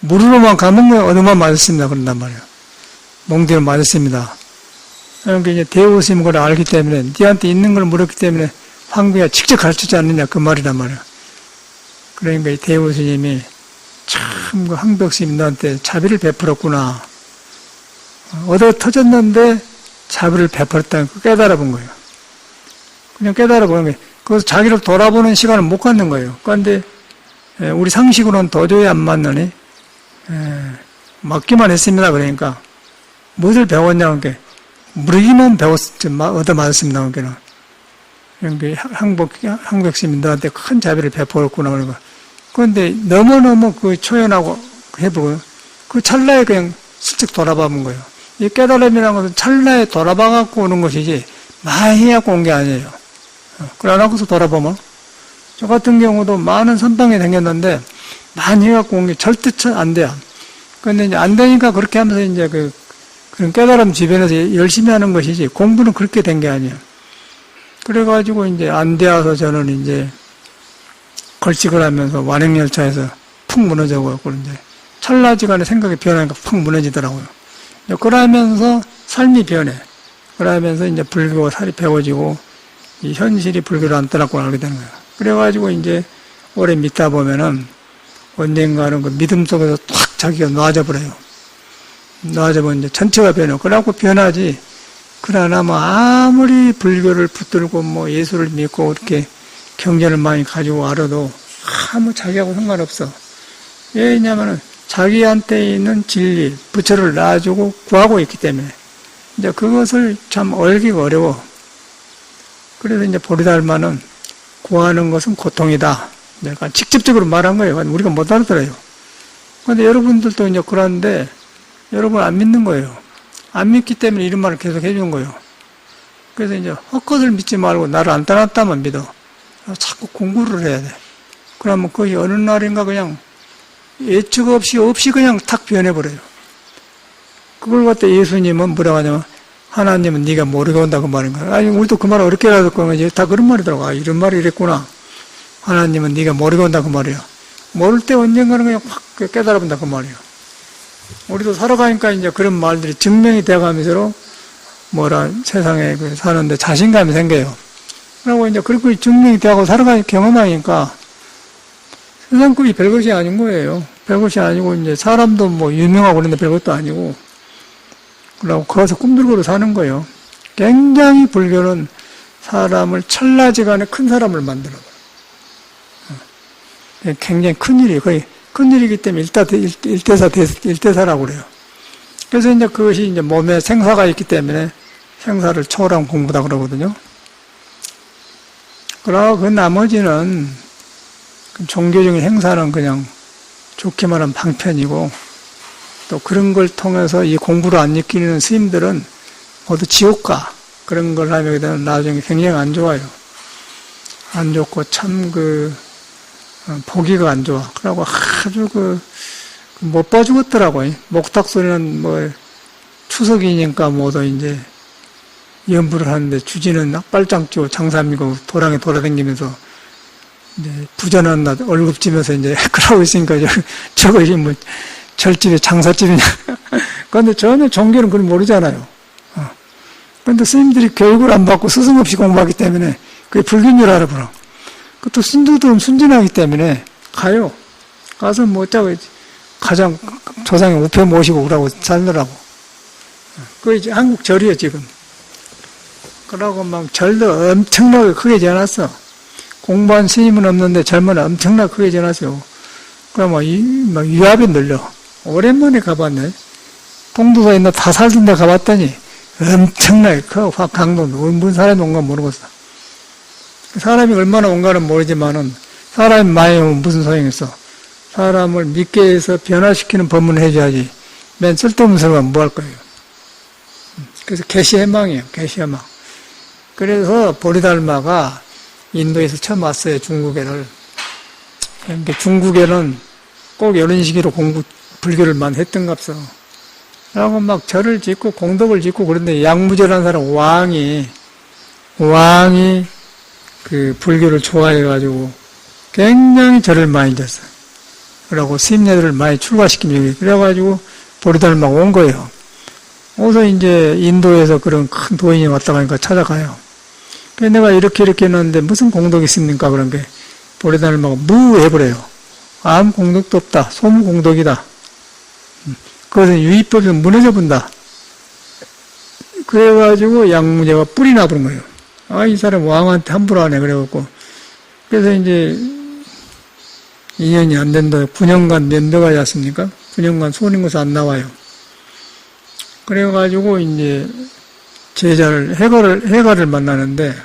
물으로만 가면 얻어만 맞았습니다. 그런단 말이에요. 몽디를 맞았습니다. 그러니까 이제 대우스님 그걸 알기 때문에, 니한테 있는 걸 물었기 때문에 황비가 직접 가르치지 않느냐, 그 말이란 말이에요. 그러니까 이 대우스님이 참, 그 황벽스님 너한테 자비를 베풀었구나. 얻어 터졌는데 자비를 베풀었다는 걸 깨달아 본 거예요. 그냥 깨달아 보는 거예요. 그래서 자기를 돌아보는 시간을 못 갖는 거예요. 그런데 우리 상식으로는 도저히 안 맞느니, 맞기만 했습니다. 그러니까 무엇을 배웠냐는 게 무르기만 얻어 맞았습니다. 그러니까 황벽스님이 너한테 큰 자비를 베풀었구나. 그러니까 그런데 너무너무 그 초연하고 해보고요. 그 찰나에 그냥 슬쩍 돌아봐 본 거예요. 이 깨달음이라는 것은 찰나에 돌아봐 갖고 오는 것이지 많이 해갖고 온 게 아니에요. 그래 안 하고서 돌아보면 저 같은 경우도 많은 선방이 생겼는데 많이 해갖고 온 게 절대 안 돼요. 그런데 이제 안 되니까 그렇게 하면서 이제 그런 깨달음 주변에서 열심히 하는 것이지 공부는 그렇게 된 게 아니에요. 그래가지고 이제 안 되어서 저는 이제 걸식을 하면서 완행열차에서 푹 무너져갖고 이제 찰나지간에 생각이 변하니까 푹 무너지더라고요. 그러면서 삶이 변해. 그러면서 이제 불교가 살이 배워지고 이 현실이 불교를 안 떠났고 알게 되는 거예요. 그래가지고 이제 오래 믿다 보면은 언젠가는 그 믿음 속에서 탁 자기가 놔져버려요. 놔져버리면 이제 전체가 변해요. 그래갖고 변하지. 그러나 뭐 아무리 불교를 붙들고 뭐 예수를 믿고 이렇게 경전을 많이 가지고 알아도 아무 자기하고 상관없어. 왜냐면은 자기한테 있는 진리, 부처를 놔주고 구하고 있기 때문에 이제 그것을 참 알기가 어려워. 그래서 이제 보리달마는 구하는 것은 고통이다. 내가 직접적으로 말한 거예요. 우리가 못 알아들어요. 그런데 여러분들도 이제 그러는데 여러분 안 믿는 거예요. 안 믿기 때문에 이런 말을 계속 해주는 거예요. 그래서 이제 헛것을 믿지 말고 나를 안 떠났다만 믿어. 자꾸 공부를 해야 돼. 그러면 거의 어느 날인가 그냥 예측 없이 그냥 탁 변해버려요. 그걸 갖다 예수님은 뭐라고 하냐면 하나님은 네가 모르게 온다고 말인 거야. 아니 우리도 그 말을 어렵게 알았고 이제 다 그런 말이더라고. 아, 이런 말이 이랬구나. 하나님은 네가 모르게 온다고 말이야. 모를 때 언젠가는 그냥 확 깨달아 본다 그 말이야. 우리도 살아가니까 이제 그런 말들이 증명이 돼가면서 뭐라 세상에 사는데 자신감이 생겨요. 그리고 이제 그렇게 증명이 되고 살아가니 경험하니까 세상 것이 별것이 아닌 거예요. 별것이 아니고 이제 사람도 뭐 유명하고 그런데 별것도 아니고 그러고 거기서 꿈들고로 사는 거예요. 굉장히 불교는 사람을 찰나지간에 큰 사람을 만들어요. 굉장히 큰일이에요. 거의 큰일이기 때문에 일대사라고 그래요. 그래서 이제 그것이 이제 몸에 생사가 있기 때문에 생사를 초월한 공부다 그러거든요. 그러고 그 나머지는 종교적인 행사는 그냥 좋게 말하면 방편이고 또 그런 걸 통해서 이 공부를 안 익히는 스님들은 모두 지옥가 그런 걸 하게 되면 나중에 굉장히 안 좋아요. 안 좋고 참 보기가 안 좋아. 그러고 아주 못 봐주겠더라고요. 목탁 소리는 뭐 추석이니까 모두 이제 연부를 하는데 주지는 낙발장주 장삼이고 도랑에 돌아다니면서 이제 부전한 날 월급지면서 이제 그러고 있으니까 저것이 뭐 절집이 장사집이냐. 그런데 전혀 종교는 그걸 모르잖아요. 그런데 스님들이 교육을 안 받고 스승 없이 공부하기 때문에 그게 불교인 줄 알아버려. 또 신도들은 순진하기 때문에 가요. 가서 뭐 어쩌고 가장 조상의 우표 모시고 그러고 살더라고. 그 이제 한국 절이에요 지금. 그러고 막 절도 엄청나게 크게 지어놨어. 공부한 스님은 없는데 절만 엄청나게 크게 지어놨어요. 그러면 막 유압이 늘려. 오랜만에 가봤네. 동두사에 나 다 살던 데 가봤더니 엄청나게 커. 강동도 무슨 사람이 온가 모르겠어. 사람이 얼마나 온가는 모르지만은 사람이 많이 오면 무슨 소용이 있어. 사람을 믿게 해서 변화시키는 법문을 해줘야지. 맨 쓸데없는 소리만 뭐 할 거예요. 그래서 개시해망이에요. 개시해망. 그래서 보리달마가 인도에서 처음 왔어요. 중국에를. 그러니까 중국에는 꼭 이런 식으로 불교를 많이 했던갑서. 그러고 막 절을 짓고 공덕을 짓고 그런데 양무절한 사람 왕이 그 불교를 좋아해가지고 굉장히 절을 많이 졌어요. 그러고 스님네들을 많이 출가시키면 그래가지고 보리달마가 온 거예요. 어서 이제 인도에서 그런 큰 도인이 왔다 가니까 찾아가요. 그래서 내가 이렇게 했는데 무슨 공덕이 있습니까? 그런 게 보리달마가 무해버려요. 아무 공덕도 없다. 소무공덕이다. 그것은 유의법이 무너져 본다. 그래가지고 양무제가 뿔이 나버린 거예요. 아, 이 사람 왕한테 함부로 하네. 그래갖고. 그래서 이제 2년이 안 된다. 9년간 면도가 잤습니까? 9년간 소림에서 안 나와요. 그래가지고 이제 제자를, 해가를 만나는데,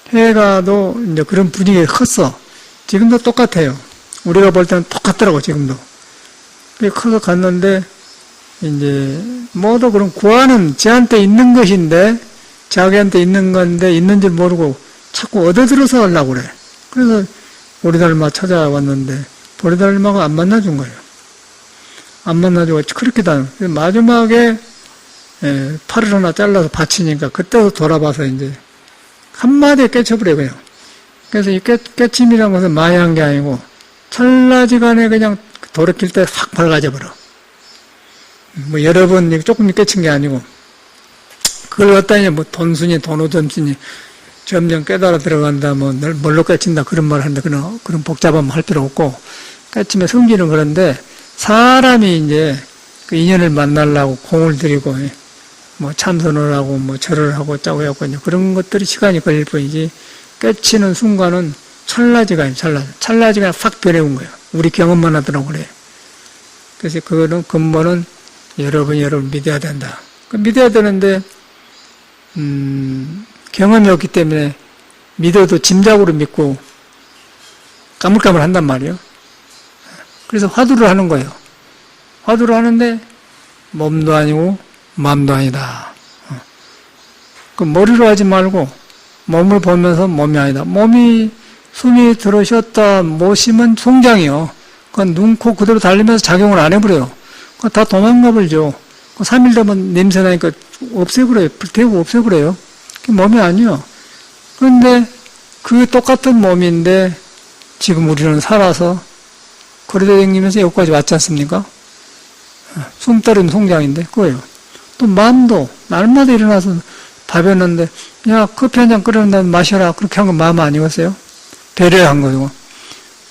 해가도 이제 그런 분위기가 컸어. 지금도 똑같아요. 우리가 볼 때는 똑같더라고, 지금도. 그래 커서 갔는데, 이제, 모두 그런 구하는 쟤한테 있는 것인데, 자기한테 있는 건데, 있는 줄 모르고 자꾸 얻어들어서 하려고 그래. 그래서 보리달마 찾아왔는데, 보리달마가 안 만나준 거예요. 안 만나주고 그렇게 다녀. 마지막에 팔을 하나 잘라서 바치니까 그때도 돌아봐서 이제 한마디에 깨쳐버려요, 그냥. 그래서 이 깨침이라는 것은 많이 한 게 아니고 찰나지간에 그냥 돌이킬 때 확 밝아져 버려. 뭐 여러 번 조금 깨친 게 아니고 그걸 갖다 이제 뭐 돈순이 돈오점순이 점점 깨달아 들어간다면 늘 뭘로 깨친다 그런 말을 하는데 그런 복잡함 할 필요 없고 깨침의 성질은 그런데 사람이 이제 그 인연을 만나려고 공을 들이고 뭐 참선을 하고 뭐 절을 하고 짜고 해갖고 이제 그런 것들이 시간이 걸릴 뿐이지 깨치는 순간은 찰나지가 찰나지가 확 변해온 거예요. 우리 경험만 하더라고 그래. 그래서 그거는 근본은 여러분이 믿어야 된다. 믿어야 되는데 경험이 없기 때문에 믿어도 짐작으로 믿고 까물까물 한단 말이에요. 그래서 화두를 하는 거예요. 화두를 하는데 몸도 아니고 마음도 아니다. 그 머리로 하지 말고 몸을 보면서 몸이 아니다. 몸이 숨이 들어 쉬었다 못 쉬면 송장이요. 그건 눈, 코 그대로 달리면서 작용을 안 해버려요. 그거 다 도망가 버리죠. 3일 되면 냄새 나니까 없애버려요. 불태우고 없애버려요. 그게 몸이 아니에요. 그런데 그 똑같은 몸인데 지금 우리는 살아서 거리대 다니면서 여기까지 왔지 않습니까? 숨 따르는 송장인데 그거예요. 또 마음도 날마다 일어나서 밥했는데 야 커피 한 잔 끓여놓는다 마셔라 그렇게 한 건 마음 아니었어요? 배려한 거고.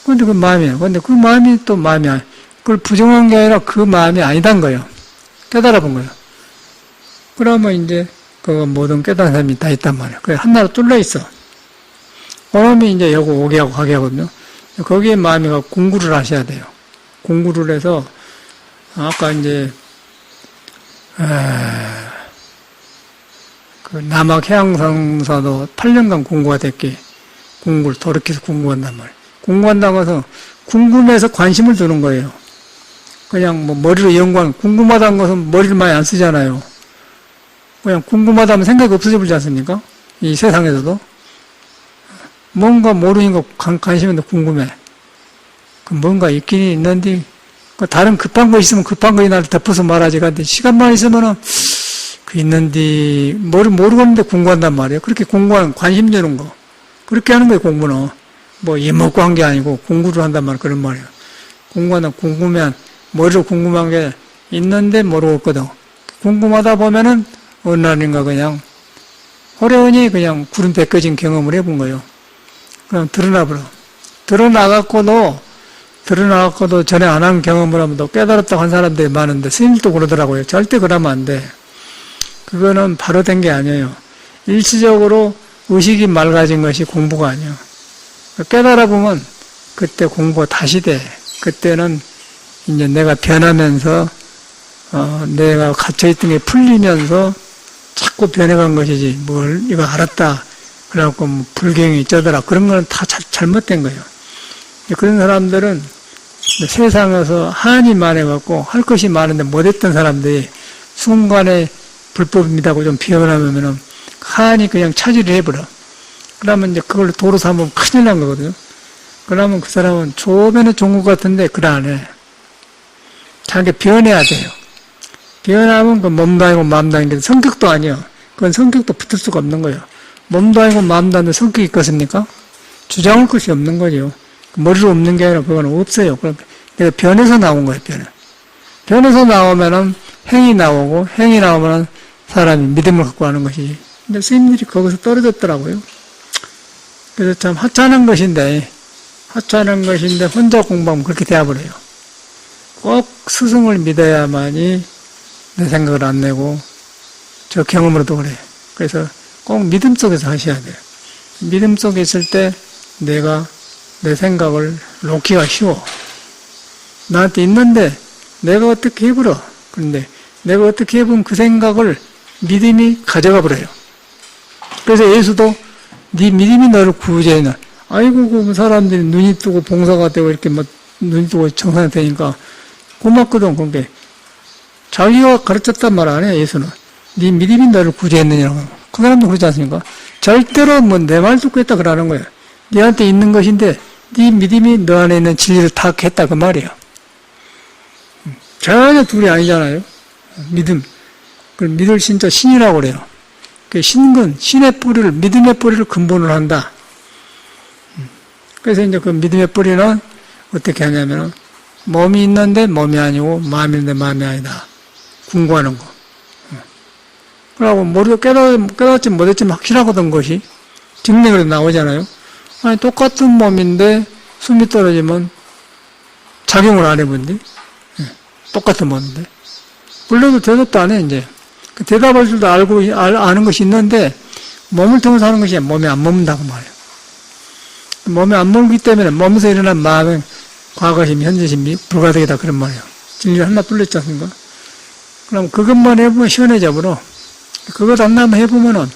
그런데 그 마음이에요. 그런데 그 마음이 또 마음이 아니에요. 그걸 부정한 게 아니라 그 마음이 아니단 거예요. 깨달아 본 거예요. 그러면 이제 그 모든 깨달은 사람이 다 있단 말이에요. 그래 하나로 뚫려 있어. 그러면 이제 여기 오게 하고 가게 하거든요. 거기에 마음이 공부를 하셔야 돼요. 공부를 해서 아까 이제 그 남학 해양성사도 8년간 공부가 됐기 공부를 돌이켜서 공부한단 말이에요. 공부한다고 해서 궁금해서 관심을 두는 거예요. 그냥 뭐 머리로 연구하는 궁금하다는 것은 머리를 많이 안 쓰잖아요. 그냥 궁금하다면 생각이 없어져 버리지 않습니까? 이 세상에서도 뭔가 모르니까 관심인데 궁금해. 그 뭔가 있긴 있는데 그 다른 급한 거 있으면 급한 거 나를 덮어서 말하지. 근데 시간만 있으면은 그 있는데 뭐를 모르고 있는데 공부한단 말이에요. 그렇게 공부하는 관심 주는 거 그렇게 하는 거예요. 공부는 뭐 이먹고 한 게 아니고 공부를 한단 말이에요. 그런 말이에요. 공부하다 궁금한 머리로 궁금한 게 있는데 모르고 있거든. 궁금하다 보면은 어느 날인가 그냥 호련히 그냥 구름 벗겨진 경험을 해본 거예요. 그냥 드러나버려. 드러나갖고도 전에 안 한 경험을 하면 또 깨달았다고 한 사람들이 많은데 스님도 그러더라고요. 절대 그러면 안 돼. 그거는 바로 된 게 아니에요. 일시적으로 의식이 맑아진 것이 공부가 아니에요. 깨달아 보면 그때 공부가 다시 돼. 그때는 이제 내가 변하면서 내가 갇혀있던 게 풀리면서 자꾸 변해간 것이지 뭘 이거 알았다 그래갖고 뭐 불경이 어쩌더라 그런 거는 다 잘못된 거예요. 그런 사람들은 세상에서 한이 많아갖고 할 것이 많은데 못했던 사람들이 순간에 불법입니다고 좀 표현하면은 한이 그냥 차지를 해버려. 그러면 이제 그걸 도로 삼으면 큰일 난 거거든요. 그러면 그 사람은 조변의 종국 같은데 그래 안 해. 자기 변해야 돼요. 변하면 그 몸도 아니고 마음도 아닌데 성격도 아니에요. 그건 성격도 붙을 수가 없는 거예요. 몸도 아니고 마음도 아닌데 성격이 있겠습니까? 주장할 것이 없는 거죠. 머리로 없는 게 아니라 그건 없어요. 그러니까 내가 변해서 나온 거예요. 변해서 나오면은 행이 나오고 행이 나오면은 사람이 믿음을 갖고 하는 것이지. 근데 스님들이 거기서 떨어졌더라고요. 그래서 참 하찮은 것인데 혼자 공부하면 그렇게 되어버려요. 꼭 스승을 믿어야만이 내 생각을 안 내고 저 경험으로도 그래요. 그래서 꼭 믿음 속에서 하셔야 돼요. 믿음 속에 있을 때 내가 내 생각을 놓기가 쉬워. 나한테 있는데 내가 어떻게 해버려. 그런데 내가 어떻게 해보면 그 생각을 믿음이 가져가 버려요. 그래서 예수도 네 믿음이 너를 구제해놔. 아이고 그 사람들이 눈이 뜨고 봉사가 되고 이렇게 뭐 눈이 뜨고 정상이 되니까 고맙거든. 그게 자기가 가르쳤단 말 안 해. 예수는 네 믿음이 너를 구제했느냐고. 그 사람도 그러지 않습니까? 절대로 뭐 내 말 듣고 있다 그러는 거예요. 네한테 있는 것인데 네 믿음이 너 안에 있는 진리를 다 했다 그 말이에요. 전혀 둘이 아니잖아요. 믿음. 그걸 믿을 진짜 신이라고 그래요. 그 신은 신의 뿌리를 믿음의 뿌리를 근본으로 한다. 그래서 이제 그 믿음의 뿌리는 어떻게 하냐면은 몸이 있는데 몸이 아니고 마음이 있는데 마음이 아니다. 궁구하는 거. 그러고 모르고 깨닫지 못했지만 확실하거든 것이. 증명으로 나오잖아요. 아니, 똑같은 몸인데 숨이 떨어지면 작용을 안 해본디? 똑같은 몸인데. 원래도 대답도 안 해, 이제. 그 대답할 줄도 아는 것이 있는데, 몸을 통해서 하는 것이 몸에 안 머문다고 말이에요. 몸에 안 머물기 때문에 몸에서 일어난 마음의 과거심, 현재심이 불가능이다, 그런 말이에요. 진리를 하나 뚫렸지 않습니까? 그럼 그것만 해보면 시원해져 버려. 그것 하나만 해보면은,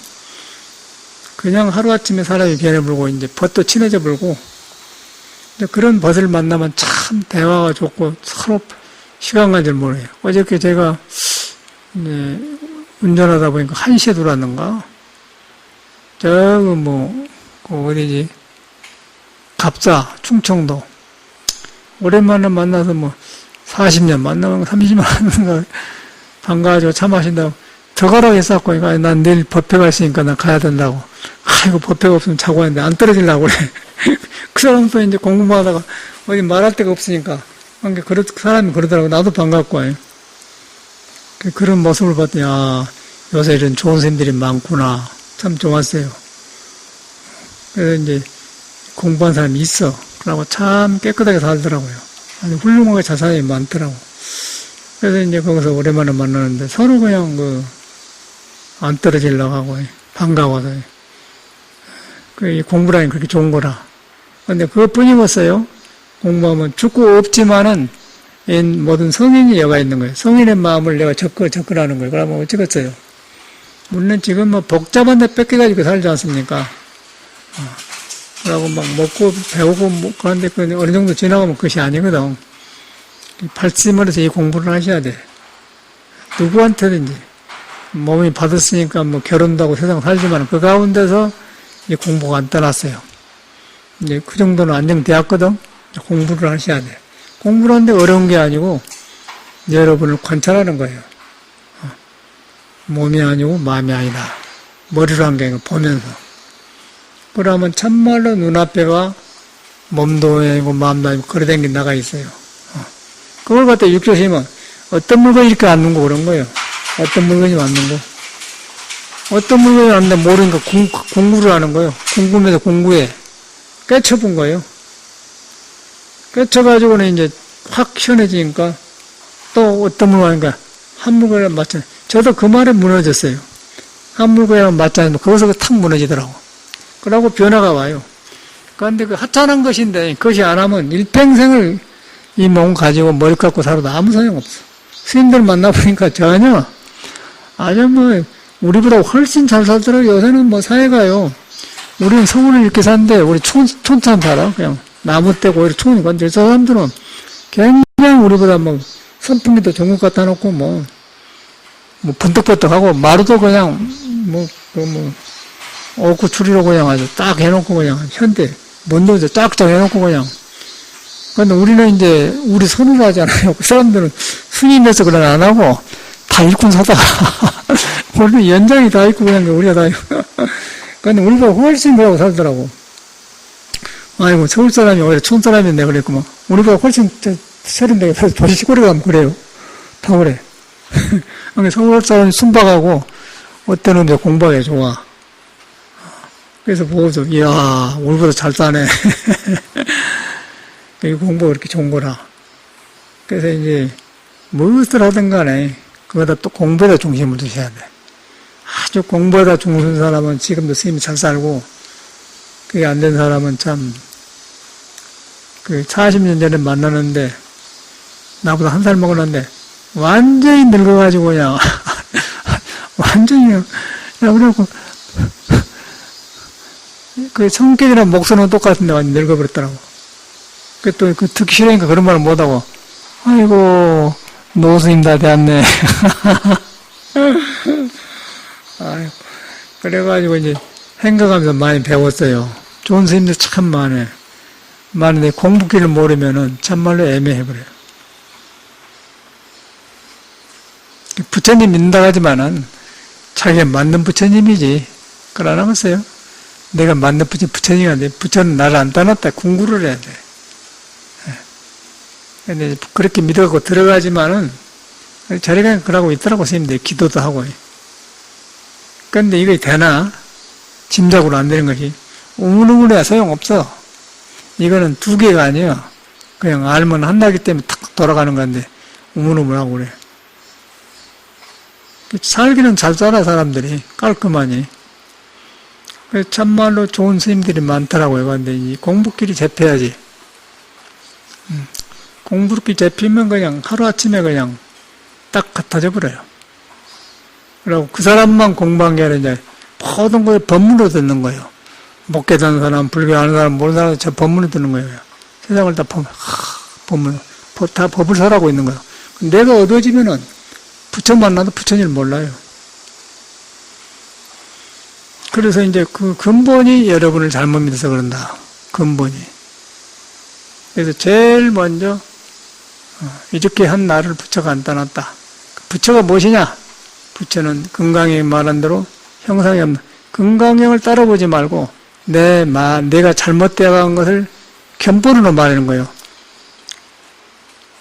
그냥 하루아침에 사람이 변해버리고, 이제 벗도 친해져 버리고, 그런 벗을 만나면 참 대화가 좋고, 서로 시간 간 줄 모르요. 어저께 제가, 이제, 운전하다 보니까 1시에 들어왔는가? 어디지? 갑사, 충청도. 오랜만에 만나서 40년 만나면 30년 만나서 반가워가지고 차 마신다고 더 가라고 했었고, 그러니까 난 내일 법회 가 있으니까 나 가야 된다고. 아이고, 법회가 없으면 자고 왔는데 안 떨어지려고 그래. 그 사람도 이제 공부하다가 어디 말할 데가 없으니까. 그 사람이 그러더라고. 나도 반갑고. 그런 모습을 봤더니, 아, 요새 이런 좋은 선생님들이 많구나. 참 좋았어요. 그래서 이제 공부한 사람이 있어. 그러고 참 깨끗하게 살더라고요. 아주 훌륭하게 잘 사람이 많더라고. 그래서 이제 거기서 오랜만에 만나는데 서로 그냥 안 떨어지려고 하고 반가워서. 공부라니 그렇게 좋은 거라. 근데 그것뿐이었어요. 공부하면 죽고 없지만은 모든 성인이 여가 있는 거예요. 성인의 마음을 내가 접근하는 거예요. 그러면 어쩌겠어요. 물론 지금 복잡한 데 뺏겨가지고 살지 않습니까? 그러고 막 먹고 배우고 그런데 어느 정도 지나가면 그것이 아니거든. 발심을 해서 이 공부를 하셔야 돼. 누구한테든지. 몸이 받았으니까 결혼도 하고 세상 살지만 그 가운데서 이 공부가 안 떠났어요. 이제 그 정도는 안정되었거든. 공부를 하셔야 돼. 공부를 하는데 어려운 게 아니고 여러분을 관찰하는 거예요. 몸이 아니고 마음이 아니다. 머리로 한 게 아니고 보면서. 그러면 참말로 눈앞에가 몸도 아니고 마음도 아니고 걸어다니는 나가 있어요. 그걸 갖다 육조심은 어떤 물건이 이렇게 안 놓고 그런 거예요. 어떤 물건이 안 놓고. 어떤 물건이 안 놓고 모르니까 공부를 하는 거예요. 궁금해서 공부해. 깨쳐본 거예요. 깨쳐가지고는 이제 확 시원해지니까 또 어떤 물건인가 한 물건에 맞잖아요. 저도 그 말에 무너졌어요. 한 물건이랑 맞잖아요. 거기서 탁 무너지더라고. 그러고 변화가 와요. 그런데 그 하찮은 것인데 그것이 안 하면 일평생을 이 몸 가지고 머리 깎고 살아도 아무 소용없어. 스님들 만나보니까 전혀 아주 우리보다 훨씬 잘 살더라고요. 요새는 사회가요. 우리는 서울을 이렇게 사는데 우리 촌처럼 살아. 그냥 나무 떼고 오히려 촌이 건데 저 사람들은 굉장히 우리보다 선풍기도 전국 갖다 놓고 번뜩번뜩하고 마루도 그냥 옷구 추리로 그냥 아주 딱 해놓고 그냥 현대 먼도도 쫙쫙 해놓고 그냥. 근데 우리는 이제 우리 손으로 하잖아요. 그 사람들은 스님에서 그런 안 하고 다 일꾼 사다가 우리는 연장이 다 있고 그냥 우리가 다 있고. 근데 우리가 훨씬 그러고 살더라고. 아이고 서울 사람이 오히려 촌 사람인데 그랬구만. 우리가 훨씬 세련되게 살아서 도시 시골에 가면 그래요. 다 그래. 서울 사람이 순박하고 어떤 놈들 공부하기 좋아. 그래서 보고서 이야 우리보다 잘 사네. 공부가 그렇게 좋은 거라. 그래서 이제 무엇을 하든 간에 그거다 또 공부에다 중심을 두셔야 돼. 아주 공부에다 중심 사람은 지금도 스님이 잘 살고 그게 안 된 사람은 참 40년 전에 만나는데 나보다 한 살 먹었는데 완전히 늙어가지고 그냥 완전히 그래갖고 그 성격이랑 목소리는 똑같은데 완전 늙어버렸더라고. 또 듣기 싫으니까 그런 말을 못하고 아이고 노스님 다 되었네. 아이고 그래가지고 이제 생각하면서 많이 배웠어요. 좋은 스님들 참 많은데 공부길을 모르면은 참말로 애매해버려요. 부처님 믿는다고 하지만은 자기가 맞는 부처님이지 그러나 보세요. 내가 맞는 부처님이 아닌데 부처는 나를 안 떠났다. 공부를 해야 돼. 근데 그렇게 믿어갖고 들어가지만은 자리가 그러고 있더라고 스님들 기도도 하고. 근데 이게 되나? 짐작으로 안 되는 것이. 우물우물해야 소용없어. 이거는 두 개가 아니야. 그냥 알면 한나기 때문에 탁 돌아가는 건데, 우물우물하고 그래. 살기는 잘 살아, 사람들이. 깔끔하니. 그래서 참말로 좋은 스님들이 많더라고요. 근데 이 공부끼리 잡혀야지. 공부끼리 잡히면 그냥 하루아침에 그냥 딱 같아져 버려요. 그리고 그 사람만 공부한 게 아니라 이제 모든 걸 법문으로 듣는 거예요. 못 깨닫는 사람, 불교하는 사람, 모르는 사람, 저 법문을 듣는 거예요. 세상을 다 법문, 다 법을 설하고 있는 거예요. 내가 얻어지면은 부처 만나도 부처님을 몰라요. 그래서 이제 그 근본이 여러분을 잘못 믿어서 그런다. 근본이. 그래서 제일 먼저 이렇게 한 나를 부처가 안 떠났다. 부처가 무엇이냐? 부처는 금강이 말한 대로 형상이 없는 금강형을 따라보지 말고 내가 잘못되어간 것을 견본으로 말하는 거예요.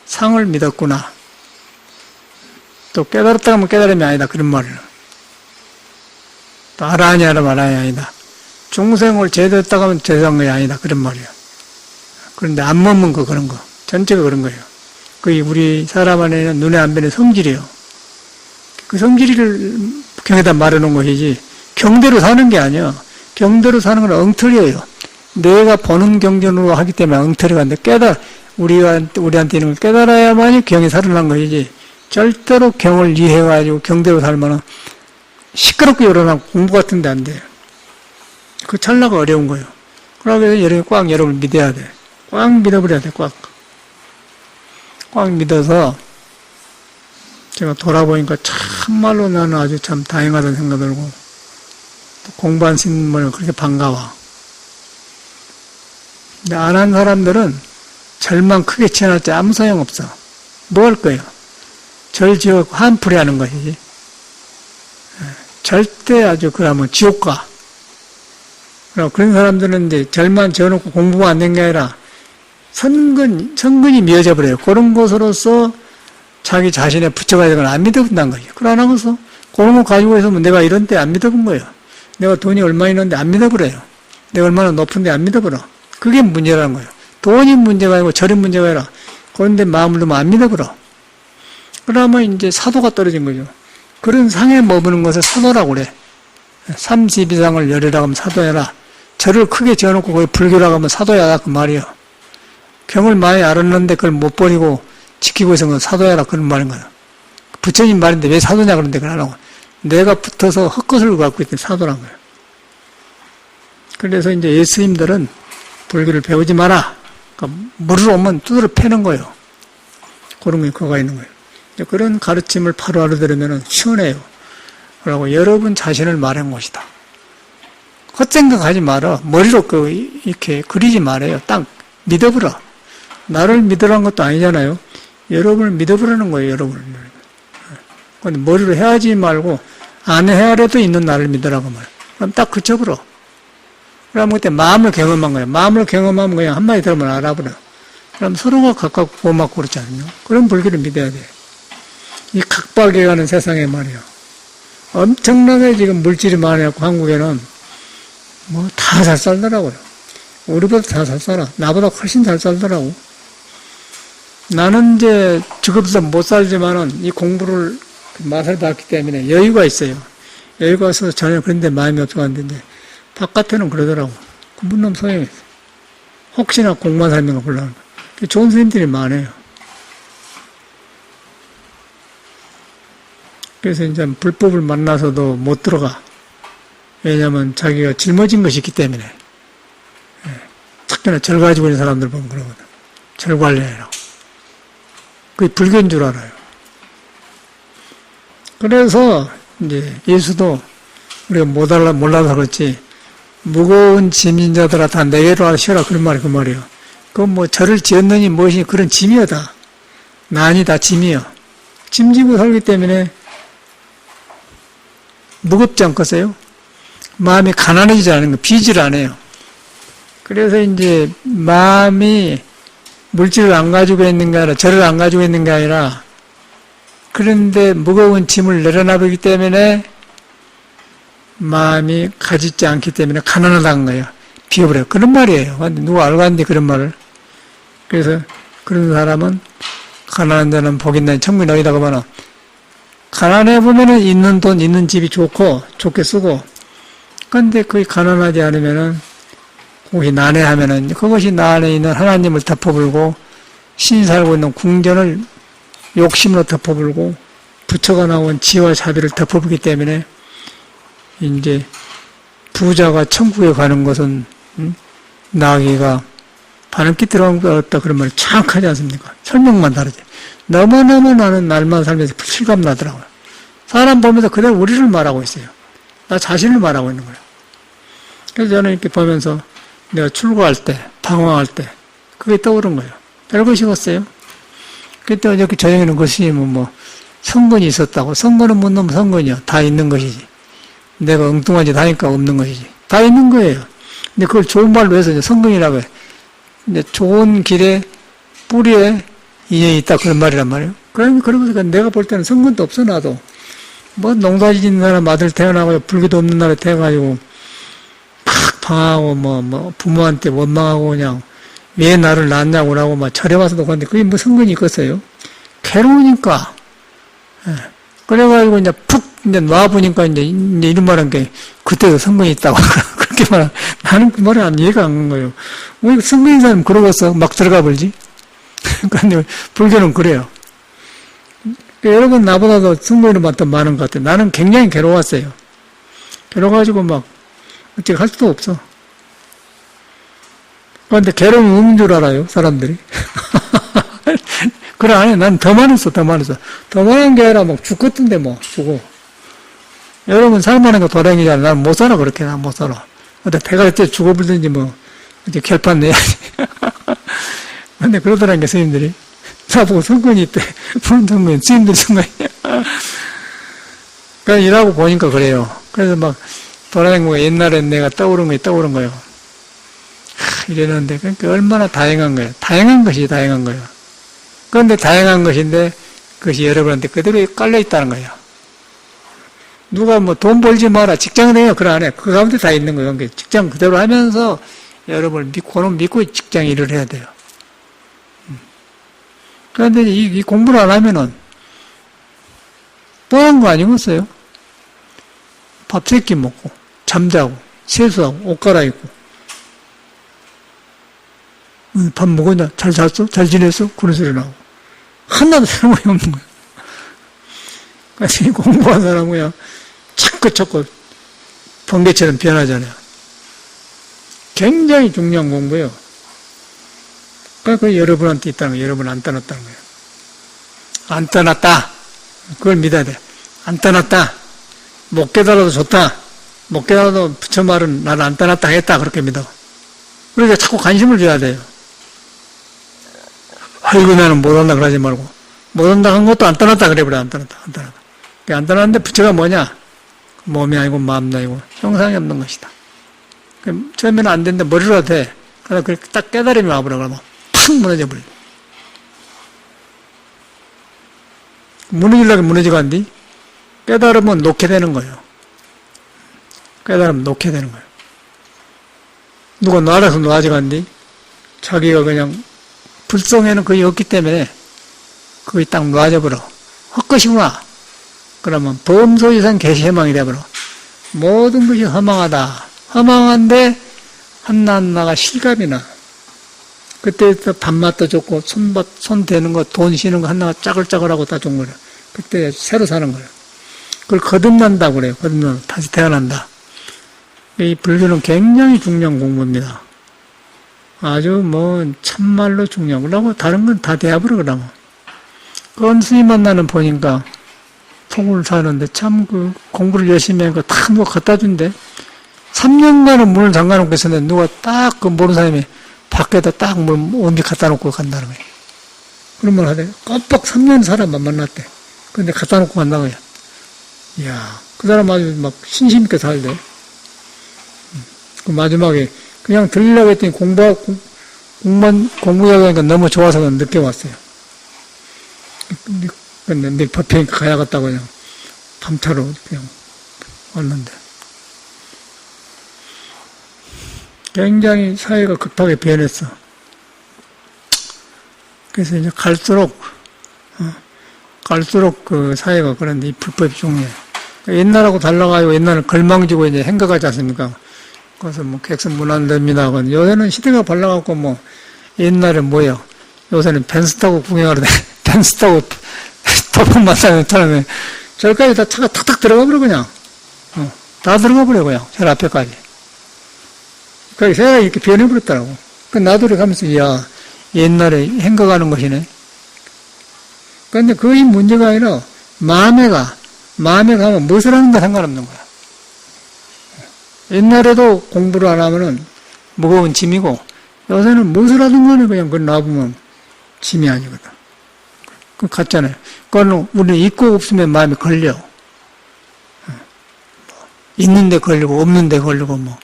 상을 믿었구나. 또 깨달았다 하면 깨달음이 아니다. 그런 말이에요. 또 알아니 하면 알아니 아니다. 중생을 제대했다고 하면 제대한 것이 아니다. 그런 말이에요. 그런데 안 먹는 거 그런 거. 전체가 그런 거예요. 그게 우리 사람 안에는 눈에 안 뵈는 성질이에요. 그 성질을 경에다 말해놓은 것이지 경대로 사는 게 아니야. 경대로 사는 건 엉터리예요. 내가 보는 경전으로 하기 때문에 엉터리가 안 돼. 우리한테 이런 걸 깨달아야만이 경이 살아난 것이지 절대로 경을 이해해가지고 경대로 살면은 시끄럽게 일어나고 공부 같은데 안 돼요. 그 찰나가 어려운 거예요. 그러기 위해서 여러분을 믿어야 돼. 꽉 믿어버려야 돼. 꽉 믿어서 제가 돌아보니까 참말로 나는 아주 참 다행하다는 생각 들고 공부한 스님을 그렇게 반가워. 근데 안 한 사람들은 절만 크게 치어놨지 아무 소용없어. 뭐 할 거예요? 절 지어 한풀이 하는 것이지. 절대 아주 그러면 지옥 가. 그런 사람들은 이제 절만 지어놓고 공부가 안 된 게 아니라 선근이 미어져 버려요. 그런 것으로서 자기 자신의 부처가 되건 안 믿어본다는 거예요. 그걸 안 하고서 그런 거 가지고 있으면 내가 이런 데 안 믿어본 거예요. 내가 돈이 얼마 있는데 안 믿어버려요. 내가 얼마나 높은데 안 믿어버려. 그게 문제라는 거예요. 돈이 문제가 아니고 절이 문제가 아니라 그런데 마음을 두면 안 믿어버려. 그러면 이제 사도가 떨어진 거죠. 그런 상에 머무는 것을 사도라고 그래. 32상을 열이라고 하면 사도야라. 절을 크게 지어놓고 거기 불교라고 하면 사도야라 그 말이에요. 경을 많이 알았는데 그걸 못 버리고 지키고 있는 건 사도야라 그런 말인 거예요. 부처님 말인데 왜 사도냐 그런데 그걸 안 하고 내가 붙어서 헛것을 갖고 있던 사도란 거예요. 그래서 이제 예수님들은 불교를 배우지 마라. 그러니까 물을 오면 두드러 패는 거예요. 그런 게 그거가 있는 거예요. 그런 가르침을 바로바로 들으면 시원해요. 그러고 여러분 자신을 말한 것이다. 헛생각하지 마라. 머리로 이렇게 그리지 말아요. 딱 믿어보라. 나를 믿으라는 것도 아니잖아요. 여러분을 믿어보라는 거예요. 여러분을. 근데 머리로 해야지 말고 안 해야라도 있는 나를 믿으라고 말이에요. 그럼 딱 그쳐버려. 그러면 그때 마음을 경험한 거예요. 마음을 경험하면 그냥 한마디 들으면 알아버려. 그럼 서로가 가깝고 고맙고 그렇지 않나요? 그런 불교를 믿어야 돼요. 이 각박해가는 세상에 말이에요. 엄청나게 지금 물질이 많아갖고 한국에는 뭐 다 잘 살더라고요. 우리보다 다 잘 살아. 나보다 훨씬 잘 살더라고. 나는 이제 죽어서 못 살지만은 이 공부를 맛을 봤기 때문에 여유가 있어요. 여유가 있어서 전혀 그런데 마음이 없어갔는데 바깥에는 그러더라고. 문놈 소용이 있어. 혹시나 공만 살면 보려는 거. 좋은 스님들이 많아요. 그래서 이제 불법을 만나서도 못 들어가. 왜냐하면 자기가 짊어진 것이 있기 때문에. 특히나 절 가지고 있는 사람들 보면 그러거든. 절 관리해라. 그게 불교인 줄 알아요. 그래서 이제 예수도 우리가 몰라서 그렇지 무거운 짐인 자들아 다 내게로 하시라 그런 말이 그 말이에요. 그건 뭐 절을 지었느니 무엇이 그런 짐이야 다. 난이 다 짐이야. 짐지고 살기 때문에 무겁지 않겠어요? 마음이 가난해지지 않은 거, 비질 안 해요. 그래서 이제 마음이 물질을 안 가지고 있는 게 아니라, 절을 안 가지고 있는 게 아니라, 그런데 무거운 짐을 내려놔보기 때문에 마음이 가짓지 않기 때문에 가난하다는 거예요. 비워버려요. 그런 말이에요. 누가 알고 왔는데 그런 말을. 그래서 그런 사람은 가난한 자는 복이 있나니 천국이 너희다 그러면 가난해 보면은 있는 돈, 있는 집이 좋고 좋게 쓰고 그런데 거의 가난하지 않으면은 혹시 난해하면은 그것이 나 안에 있는 하나님을 덮어불고 신이 살고 있는 궁전을 욕심으로 덮어불고 부처가 나온 지와 자비를 덮어보기 때문에 이제 부자가 천국에 가는 것은 나귀가 바람기 들어간 것 같다 그런 말이 정확하지 않습니까? 설명만 다르지. 너무너무 나는 날만 살면서 실감 나더라고요. 사람 보면서 그대로 우리를 말하고 있어요. 나 자신을 말하고 있는 거예요. 그래서 저는 이렇게 보면서 내가 출고할 때, 방황할 때 그게 떠오른 거예요. 별것이었어요. 그때 어저께 저녁에는 그 스님은 뭐 성건이 있었다고. 성건은 못 넘으면 성건이야. 다 있는 것이지. 내가 엉뚱한 짓 하니까 없는 것이지. 다 있는 거예요. 근데 그걸 좋은 말로 해서 이제 성건이라고 해. 근데 좋은 길에 뿌리에 인연이 있다 그런 말이란 말이에요. 그러면서 내가 볼 때는 성건도 없어 나도. 뭐 농사 짓는 사람 아들 태어나고 불교도 없는 나라에 태어나가지고 팍 방하고 뭐 부모한테 원망하고 그냥 왜 나를 낳았냐고 라고 막 절에 와서도 그런데 그게 뭐 성건이 있겠어요? 괴로우니까. 예. 그래가지고 이제 푹 이제 놔보니까 이제 이런 말한 게 그때도 성건이 있다고 그렇게 말하 나는 그 말이 이해가 안 간 거예요. 왜 성건인 사람 그러겠어? 막 들어가 버리지? 그런데 불교는 그래요. 여러분 나보다도 성건이 더 많은 것 같아요. 나는 굉장히 괴로웠어요. 괴로워가지고 막 어떻게 할 수도 없어. 그런데 괴로움이 없는 줄 알아요, 사람들이. 그래, 아니, 난 더 많았어. 더 많은 게 아니라 막 죽겠던데, 뭐, 죽어. 여러분, 살만한 거 도량이잖아. 난 못 살아, 그렇게. 난 못 살아. 근데 배가 이때 죽어버리든지, 뭐, 이제 결판 내야지. 근데 그러더란 게, 스님들이. 나보고 성건이 있대. 무슨 성건이, 스님들이 성건이. 그냥 일하고 보니까 그래요. 그래서 막, 도량이가 옛날엔 내가 떠오른 거예요. 이랬는데, 그러니까 얼마나 다양한 거예요. 다양한 거예요. 그런데 다양한 것인데, 그것이 여러분한테 그대로 깔려있다는 거예요. 누가 뭐 돈 벌지 마라, 직장 내요. 그래, 안 해. 그 가운데 다 있는 거예요. 그러니까 직장 그대로 하면서 여러분을 믿고 직장 일을 해야 돼요. 그런데 이 공부를 안 하면은, 뻔한 거 아니겠어요? 밥 3끼 먹고, 잠자고, 세수하고, 옷 갈아입고, 밥 먹었냐? 잘 잤어? 잘 지냈어? 그런 소리 나오고. 하나도 소용이 없는 거야. 그래서 공부한 사람은 그냥 자꾸 번개처럼 변하잖아요. 굉장히 중요한 공부예요. 그러니까 여러분한테 있다는 거예요. 여러분 안 떠났다는 거예요. 안 떠났다. 그걸 믿어야 돼. 안 떠났다. 못 깨달아도 좋다. 못 깨달아도 부처 말은 나를 안 떠났다 했다. 그렇게 믿어. 그러니까 자꾸 관심을 줘야 돼요. 아이고 나는 못한다 그러지 말고 못한다 한 것도 안 떠났다 그래버려. 안 떠났다. 안 떠났는데 부처가 뭐냐? 몸이 아니고 마음도 아니고 형상이 없는 것이다. 처음에는 안 되는데 머리로 돼. 그래서 그렇게 딱 깨달음이 와버려. 그러면 팍 무너져 버려. 무너지려고 무너지고 한뒤 깨달으면 놓게 되는 거예요. 깨달으면 놓게 되는 거예요. 누가 놔라서 놓아지고 한뒤 자기가 그냥 불성에는 거의 없기 때문에 거의 딱 놓아져버려. 헛것이구나. 그러면 범소이상 개시해망이 돼버려. 모든 것이 허망하다. 허망한데 하나하나가 실감이 나. 그때부터 밥맛도 좋고 손 대는 거, 돈 쉬는 거 하나가 짜글짜글하고 다 좋은 거예요. 그때 새로 사는 거예요. 그걸 거듭난다고 그래요. 다시 태어난다. 이 불교는 굉장히 중요한 공부입니다. 아주 참말로 중요한 거라고 다른 건 다 대합으로 그러면. 그건 스님만 나는 보니까 통을 사는데 참 공부를 열심히 하니까 다 누가 갖다 준대. 3년간은 문을 잠가놓고 있었는데 누가 딱 모르는 사람이 밖에다 딱 온비 갖다 놓고 간다는 거예요. 그런 말 하대. 깜빡 3년 사람만 만났대. 근데 갖다 놓고 간다고 해요. 이야, 그 사람 아주 신심 있게 살대. 그 마지막에 그냥 들리려고 했더니 공부하고 하니까 너무 좋아서 늦게 왔어요. 근데 법회니까 가야겠다고 그냥 밤차로 그냥 왔는데. 굉장히 사회가 급하게 변했어. 그래서 이제 갈수록 그 사회가 그런데 이 불법이 중요해. 옛날하고 달라가지고 옛날은 걸망지고 이제 행각하지 않습니까? 그래서 뭐 객선 문안됩니다. 요새는 시대가 발라갖고 뭐 옛날에 뭐예요? 요새는 벤츠 타고 구경하러 벤츠 타고 도둑 만나는 타는 저기까지 다 차가 탁탁 들어가 버려 그냥. 다 들어가 버려 그냥 저 앞에까지. 그러니까 세상이 이렇게 변해버렸더라고. 그 나도 이렇게 하면서 야 옛날에 행각하는 것이네. 그런데 그게 문제가 아니라 마음에 가면 무엇을 하는가 상관없는 거야. 옛날에도 공부를 안 하면은 무거운 짐이고 요새는 무엇을 하든 간에 그냥 그걸 놔보면 짐이 아니거든. 그 같잖아요. 그거는 우리는 있고 없으면 마음이 걸려. 있는데 걸리고 없는데 걸리고 뭐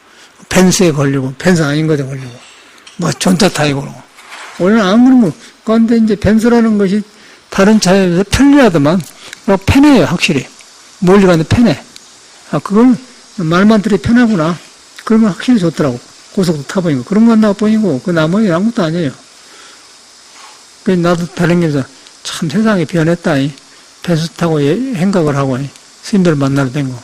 벤스에 걸리고 벤스 아닌 것에 걸리고 뭐 전차 타이고 그러고 우리는 안 그런 거. 그런데 이제 벤스라는 것이 다른 차에 비해서 편리하더만 편해요 확실히. 멀리 가는데 편해. 그걸 말만 들이 편하구나. 그러면 확실히 좋더라고. 고속도 타보니까. 그런 건 나뿐이고, 그 나머지는 아무것도 아니에요. 그래서 나도 다니면서 참 세상이 변했다. 벤스 타고 행각을 하고, 스님들 만나러 된 거.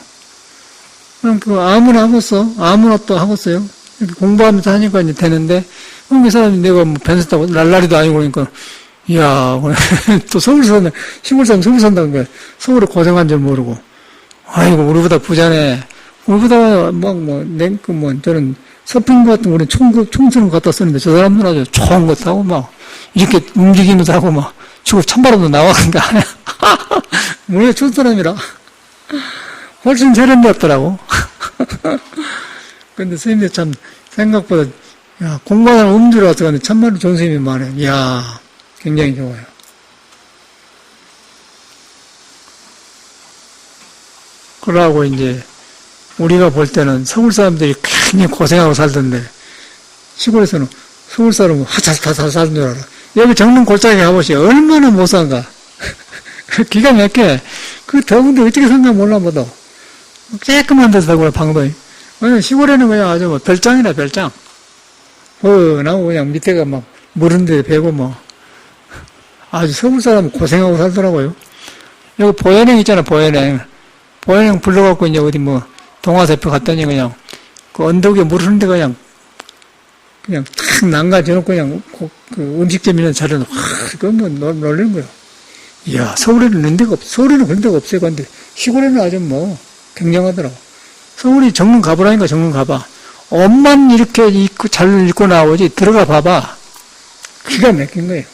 그럼 그 아무나 하겠어. 아무나 또 하겠어요. 이렇게 공부하면서 하니까 이제 되는데, 그럼 그 사람이 내가 뭐 벤스 타고 날라리도 아니고 그러니까, 이야, 또 서울 산다. 시골 사람 서울 산다는 거야. 서울에 고생한 줄 모르고. 아이고, 우리보다 부자네. 우리보다 저는 서핑 같은 거 우리 총처럼 갖다 쓰는데 저 사람들 아주 좋은 거 타고 막 이렇게 움직이면서 하고 막 지금 찬바람도 나와간다. 우리가 좋은 사람이라. 훨씬 세련되었더라고. 근데 선생님들 참 생각보다, 야, 공부하는 음주로 와서 근데 참말로 좋은 선생님이 많아요. 이야, 굉장히 좋아요. 그러고 이제 우리가 볼 때는 서울 사람들이 굉장히 고생하고 살던데 시골에서는 서울 사람은 잘 사는 줄 알아. 여기 정릉 골짜기 가보시오. 얼마나 못 산가. 기가 막혀. 그 더운데 어떻게 산가 몰라 보다. 깨끗한 데서 살고 방도에. 시골에는 그냥 아주 뭐 별장이라 별장. 나고 그냥 밑에가 막 물은데 배고 뭐 아주 서울 사람은 고생하고 살더라고요. 여기 보현행 있잖아 보현행. 보현행 불러갖고 이제 어디 뭐 동화대표 갔더니 그냥 그 언덕에 물 흐르는데 그냥 탁 난가져놓고 그냥 그 음식점 있는 자리는 그건 뭐 놀리는 거야. 이야 서울에는 그런 데가 서울에는 그런 데가 없어요. 근데 시골에는 아주 뭐 굉장하더라고. 서울이 정릉 가보라니까 정릉 가봐. 옷만 이렇게 잘 입고 나오지 들어가 봐봐. 기가 막힌 거예요.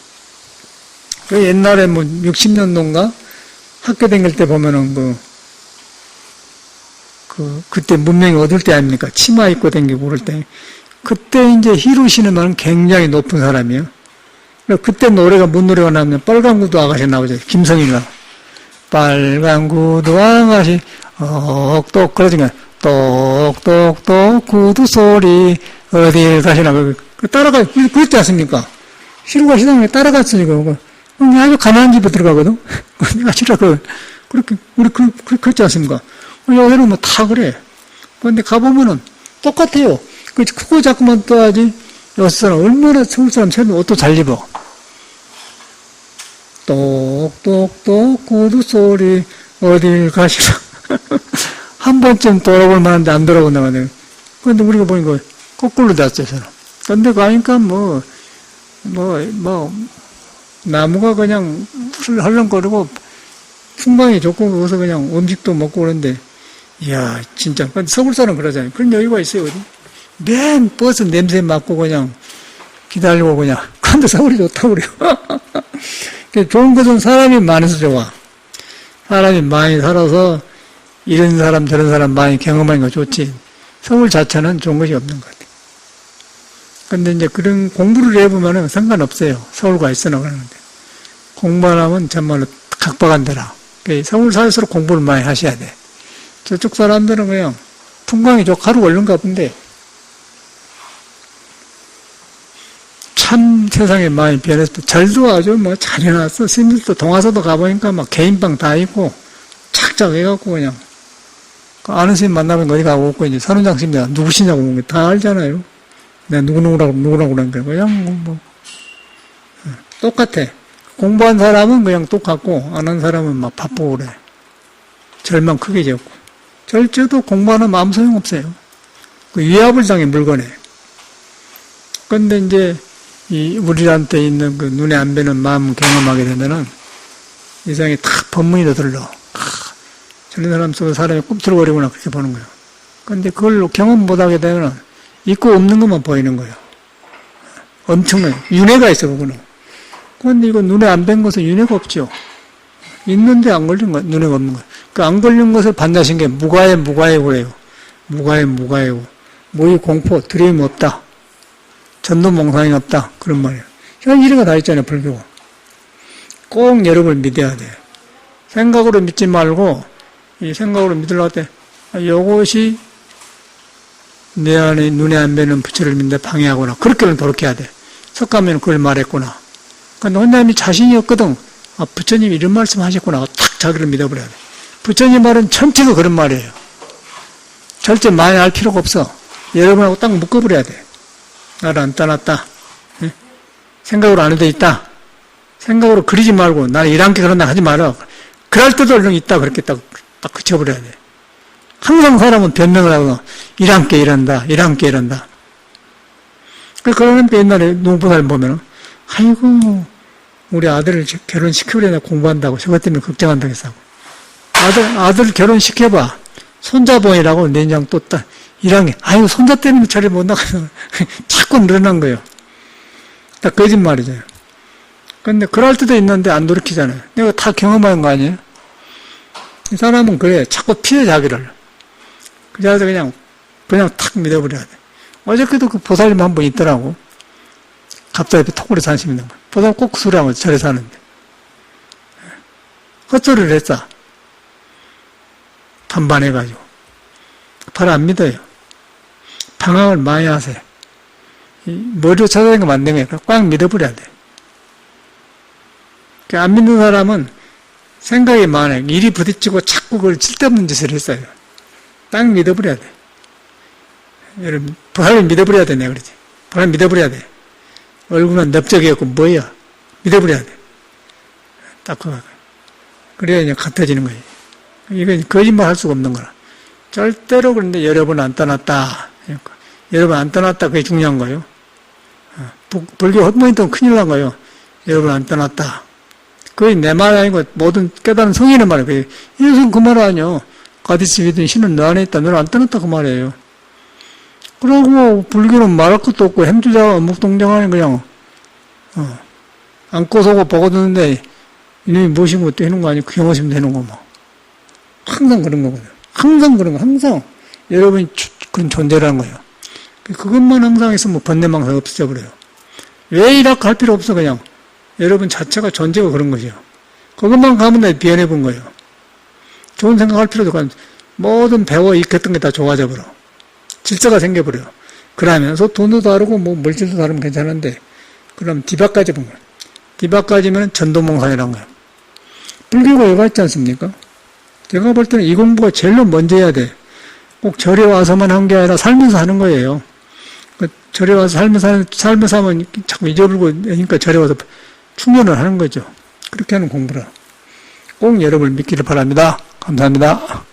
그 옛날에 뭐 60년도인가 학교 다닐 때 보면은 그때 문명이 어딜 때 아닙니까? 치마 입고 다니고 그럴 때. 그때 이제 히로시는 말은 굉장히 높은 사람이에요. 그때 노래가, 뭔 노래가 나오면 빨간 구두 아가씨 나오죠. 김성희가. 빨간 구두 아가씨, 똑똑, 그러니까, 똑똑똑 구두 소리, 어딜 가시나. 그랬지 않습니까? 시루가 시장에 따라갔으니까. 아주 가난한 집에 들어가거든? 내가 진짜 그렇게, 그렇지 않습니까? 여기는 뭐 다 그래. 근데 가보면은 똑같아요. 그거 자꾸만 떠야지. 여섯 사람, 얼마나 서울 사람 새로 옷도 잘 입어. 똑똑똑 구두 소리, 어딜 가시나. 한 번쯤 돌아볼 만한데 안 돌아본다고 하네요. 근데 우리가 보니까 거꾸로 됐어요, 저는. 근데 가니까 나무가 그냥 헐렁거리고 풍광이 좋고 거기서 그냥 음식도 먹고 그러는데 이야 진짜 서울 사람 그러잖아요. 그런 여유가 있어요. 어디 맨 버스 냄새 맡고 그냥 기다리고 그냥. 근데 서울이 좋다고 그래요. 좋은 것은 사람이 많아서 좋아. 사람이 많이 살아서 이런 사람 저런 사람 많이 경험하는 거 좋지. 서울 자체는 좋은 것이 없는 것 같아요. 근데 이제 그런 공부를 해보면은 상관없어요. 서울 가 있으나 그러는데. 공부만 하면 정말로 각박한 데라. 서울 살수록 공부를 많이 하셔야 돼. 저쪽 사람들은 그냥 풍광이 좋고 하루 걸린가 본데 참 세상에 많이 변했어. 절도 아주 뭐 잘 해놨어. 스님들도 동화사도 가보니까 막 개인방 다 있고 착착 해갖고 그냥 아는 스님 만나면 어디 가고 없고 이제 선원장 스님 누구시냐고 다 알잖아요. 내가 누구라고 그런 거야. 그냥 뭐, 똑같아. 공부한 사람은 그냥 똑같고, 안 한 사람은 막 바쁘고 그래. 절만 크게 지었고. 절제도 공부하는 아무 소용없어요. 그 위압을 당해, 물건에. 근데 이제, 우리한테 있는 그 눈에 안 뵈는 마음 경험하게 되면은, 이상이 탁 법문이 들러. 저런 사람 속에 사람이 꿈틀거리구나, 그렇게 보는 거예요. 근데 그걸 경험 못하게 되면, 있고 없는 것만 보이는 거예요. 엄청나요. 윤회가 있어, 그거는. 그런데 이거 눈에 안 뵌 것은 윤회가 없죠. 있는데 안 걸린 거, 눈에가 없는 거예요. 그 안 걸린 것을 반다신 게 무가해고 그래요. 무가해고. 무의 공포, 두려움 없다. 전도몽상이 없다. 그런 말이에요. 현실이가 다 있잖아요, 불교가. 꼭 여러분을 믿어야 돼. 생각으로 믿지 말고, 이 생각으로 믿으려고 할 때, 이것이 내 안에 눈에 안 뵈는 부처를 믿는데 방해하거나, 그렇게는 돌이켜야 돼. 석가모니는 그걸 말했구나. 그러니까 혼자님이 자신이 없거든. 아, 부처님이 이런 말씀 하셨구나. 탁 자기를 믿어버려야 돼. 부처님 말은 전체가 그런 말이에요. 절대 많이 알 필요가 없어. 여러분하고 딱 묶어버려야 돼. 나를 안 떠났다. 네? 생각으로 안 해도 있다. 생각으로 그리지 말고, 나는 이런 게 그런다 하지 마라. 그럴 때도 얼른 있다. 그렇게 딱 그쳐버려야 돼. 항상 사람은 변명을 하고, 이런 게 이런다. 그러니까 옛날에 농부사를 보면은, 아이고, 우리 아들을 결혼시키려나 공부한다고, 저것 때문에 걱정한다고 했어. 아들 결혼시켜봐. 손자봉이라고 내장 또 따, 아이고, 손자 때문에 저리 못 나가서 자꾸 늘어난 거예요. 다 거짓말이죠. 근데 그럴 때도 있는데 안 돌이키잖아요. 내가 다 경험한 거 아니에요? 이 사람은 그래. 자꾸 피해, 자기를. 그래서 그냥 탁 믿어버려야 돼. 어저께도 그 보살님 한 분 있더라고. 갑자기 톡으로 산심 있는 거야. 보살님 꼭 수리하고 절에 사는데. 헛소리를 했어. 반반해가지고. 바로 안 믿어요. 방황을 많이 하세요. 머리로 찾아내는 거 안 되는 거야. 꽉 믿어버려야 돼. 안 믿는 사람은 생각이 많아요. 일이 부딪히고 자꾸 그걸 쓸데없는 짓을 했어요. 딱 믿어버려야 돼. 여러분, 부활을 믿어버려야 돼, 내가 그러지. 부활을 믿어버려야 돼. 얼굴은 넓적이었고, 뭐야. 믿어버려야 돼. 딱 그거. 그래야 이제 같아지는 거예요. 이건 거짓말 할 수가 없는 거라. 절대로 그런데 여러분 안 떠났다. 그러니까 여러분 안 떠났다. 그게 중요한 거예요. 불교 헛모인도 큰일 난 거예요. 여러분 안 떠났다. 그게 내 말 아니고 모든 깨달은 성인의 말이에요. 이것은 그 말 아니요. 가디스 믿은 신은 너 안에 있다. 너는 안 떠났다. 그 말이에요. 그러고 뭐 불교는 말할 것도 없고 햄주자가 어묵동정하니 그냥 안고 서고 보고 듣는데 이놈이 무엇인 것도 해놓은 거 아니고 경호심도 해놓은 거 뭐. 항상 그런 거거든요. 항상 그런 거. 항상 여러분이 그런 존재라는 거예요. 그것만 항상 있으면 번뇌망상 없어져 버려요. 왜 이렇게 할 필요 없어 그냥. 여러분 자체가 존재가 그런 거죠. 그것만 가면 내 비현해 본 거예요. 좋은 생각할 필요도 없고 모든 배워 익혔던 게 다 좋아져 버려. 질서가 생겨버려요. 그러면서 돈도 다르고 뭐 물질도 다르면 괜찮은데 그럼 뒤바까지 본 거예요. 뒤바까지면 전도몽상이라는 거예요. 불교가 여가 있지 않습니까? 제가 볼 때는 이 공부가 제일 먼저 해야 돼. 꼭 절에 와서만 한 게 아니라 살면서 하는 거예요. 절에 와서 살면서 하면 자꾸 잊어버리고 그러니까 절에 와서 충전을 하는 거죠. 그렇게 하는 공부라. 꼭 여러분을 믿기를 바랍니다. 감사합니다.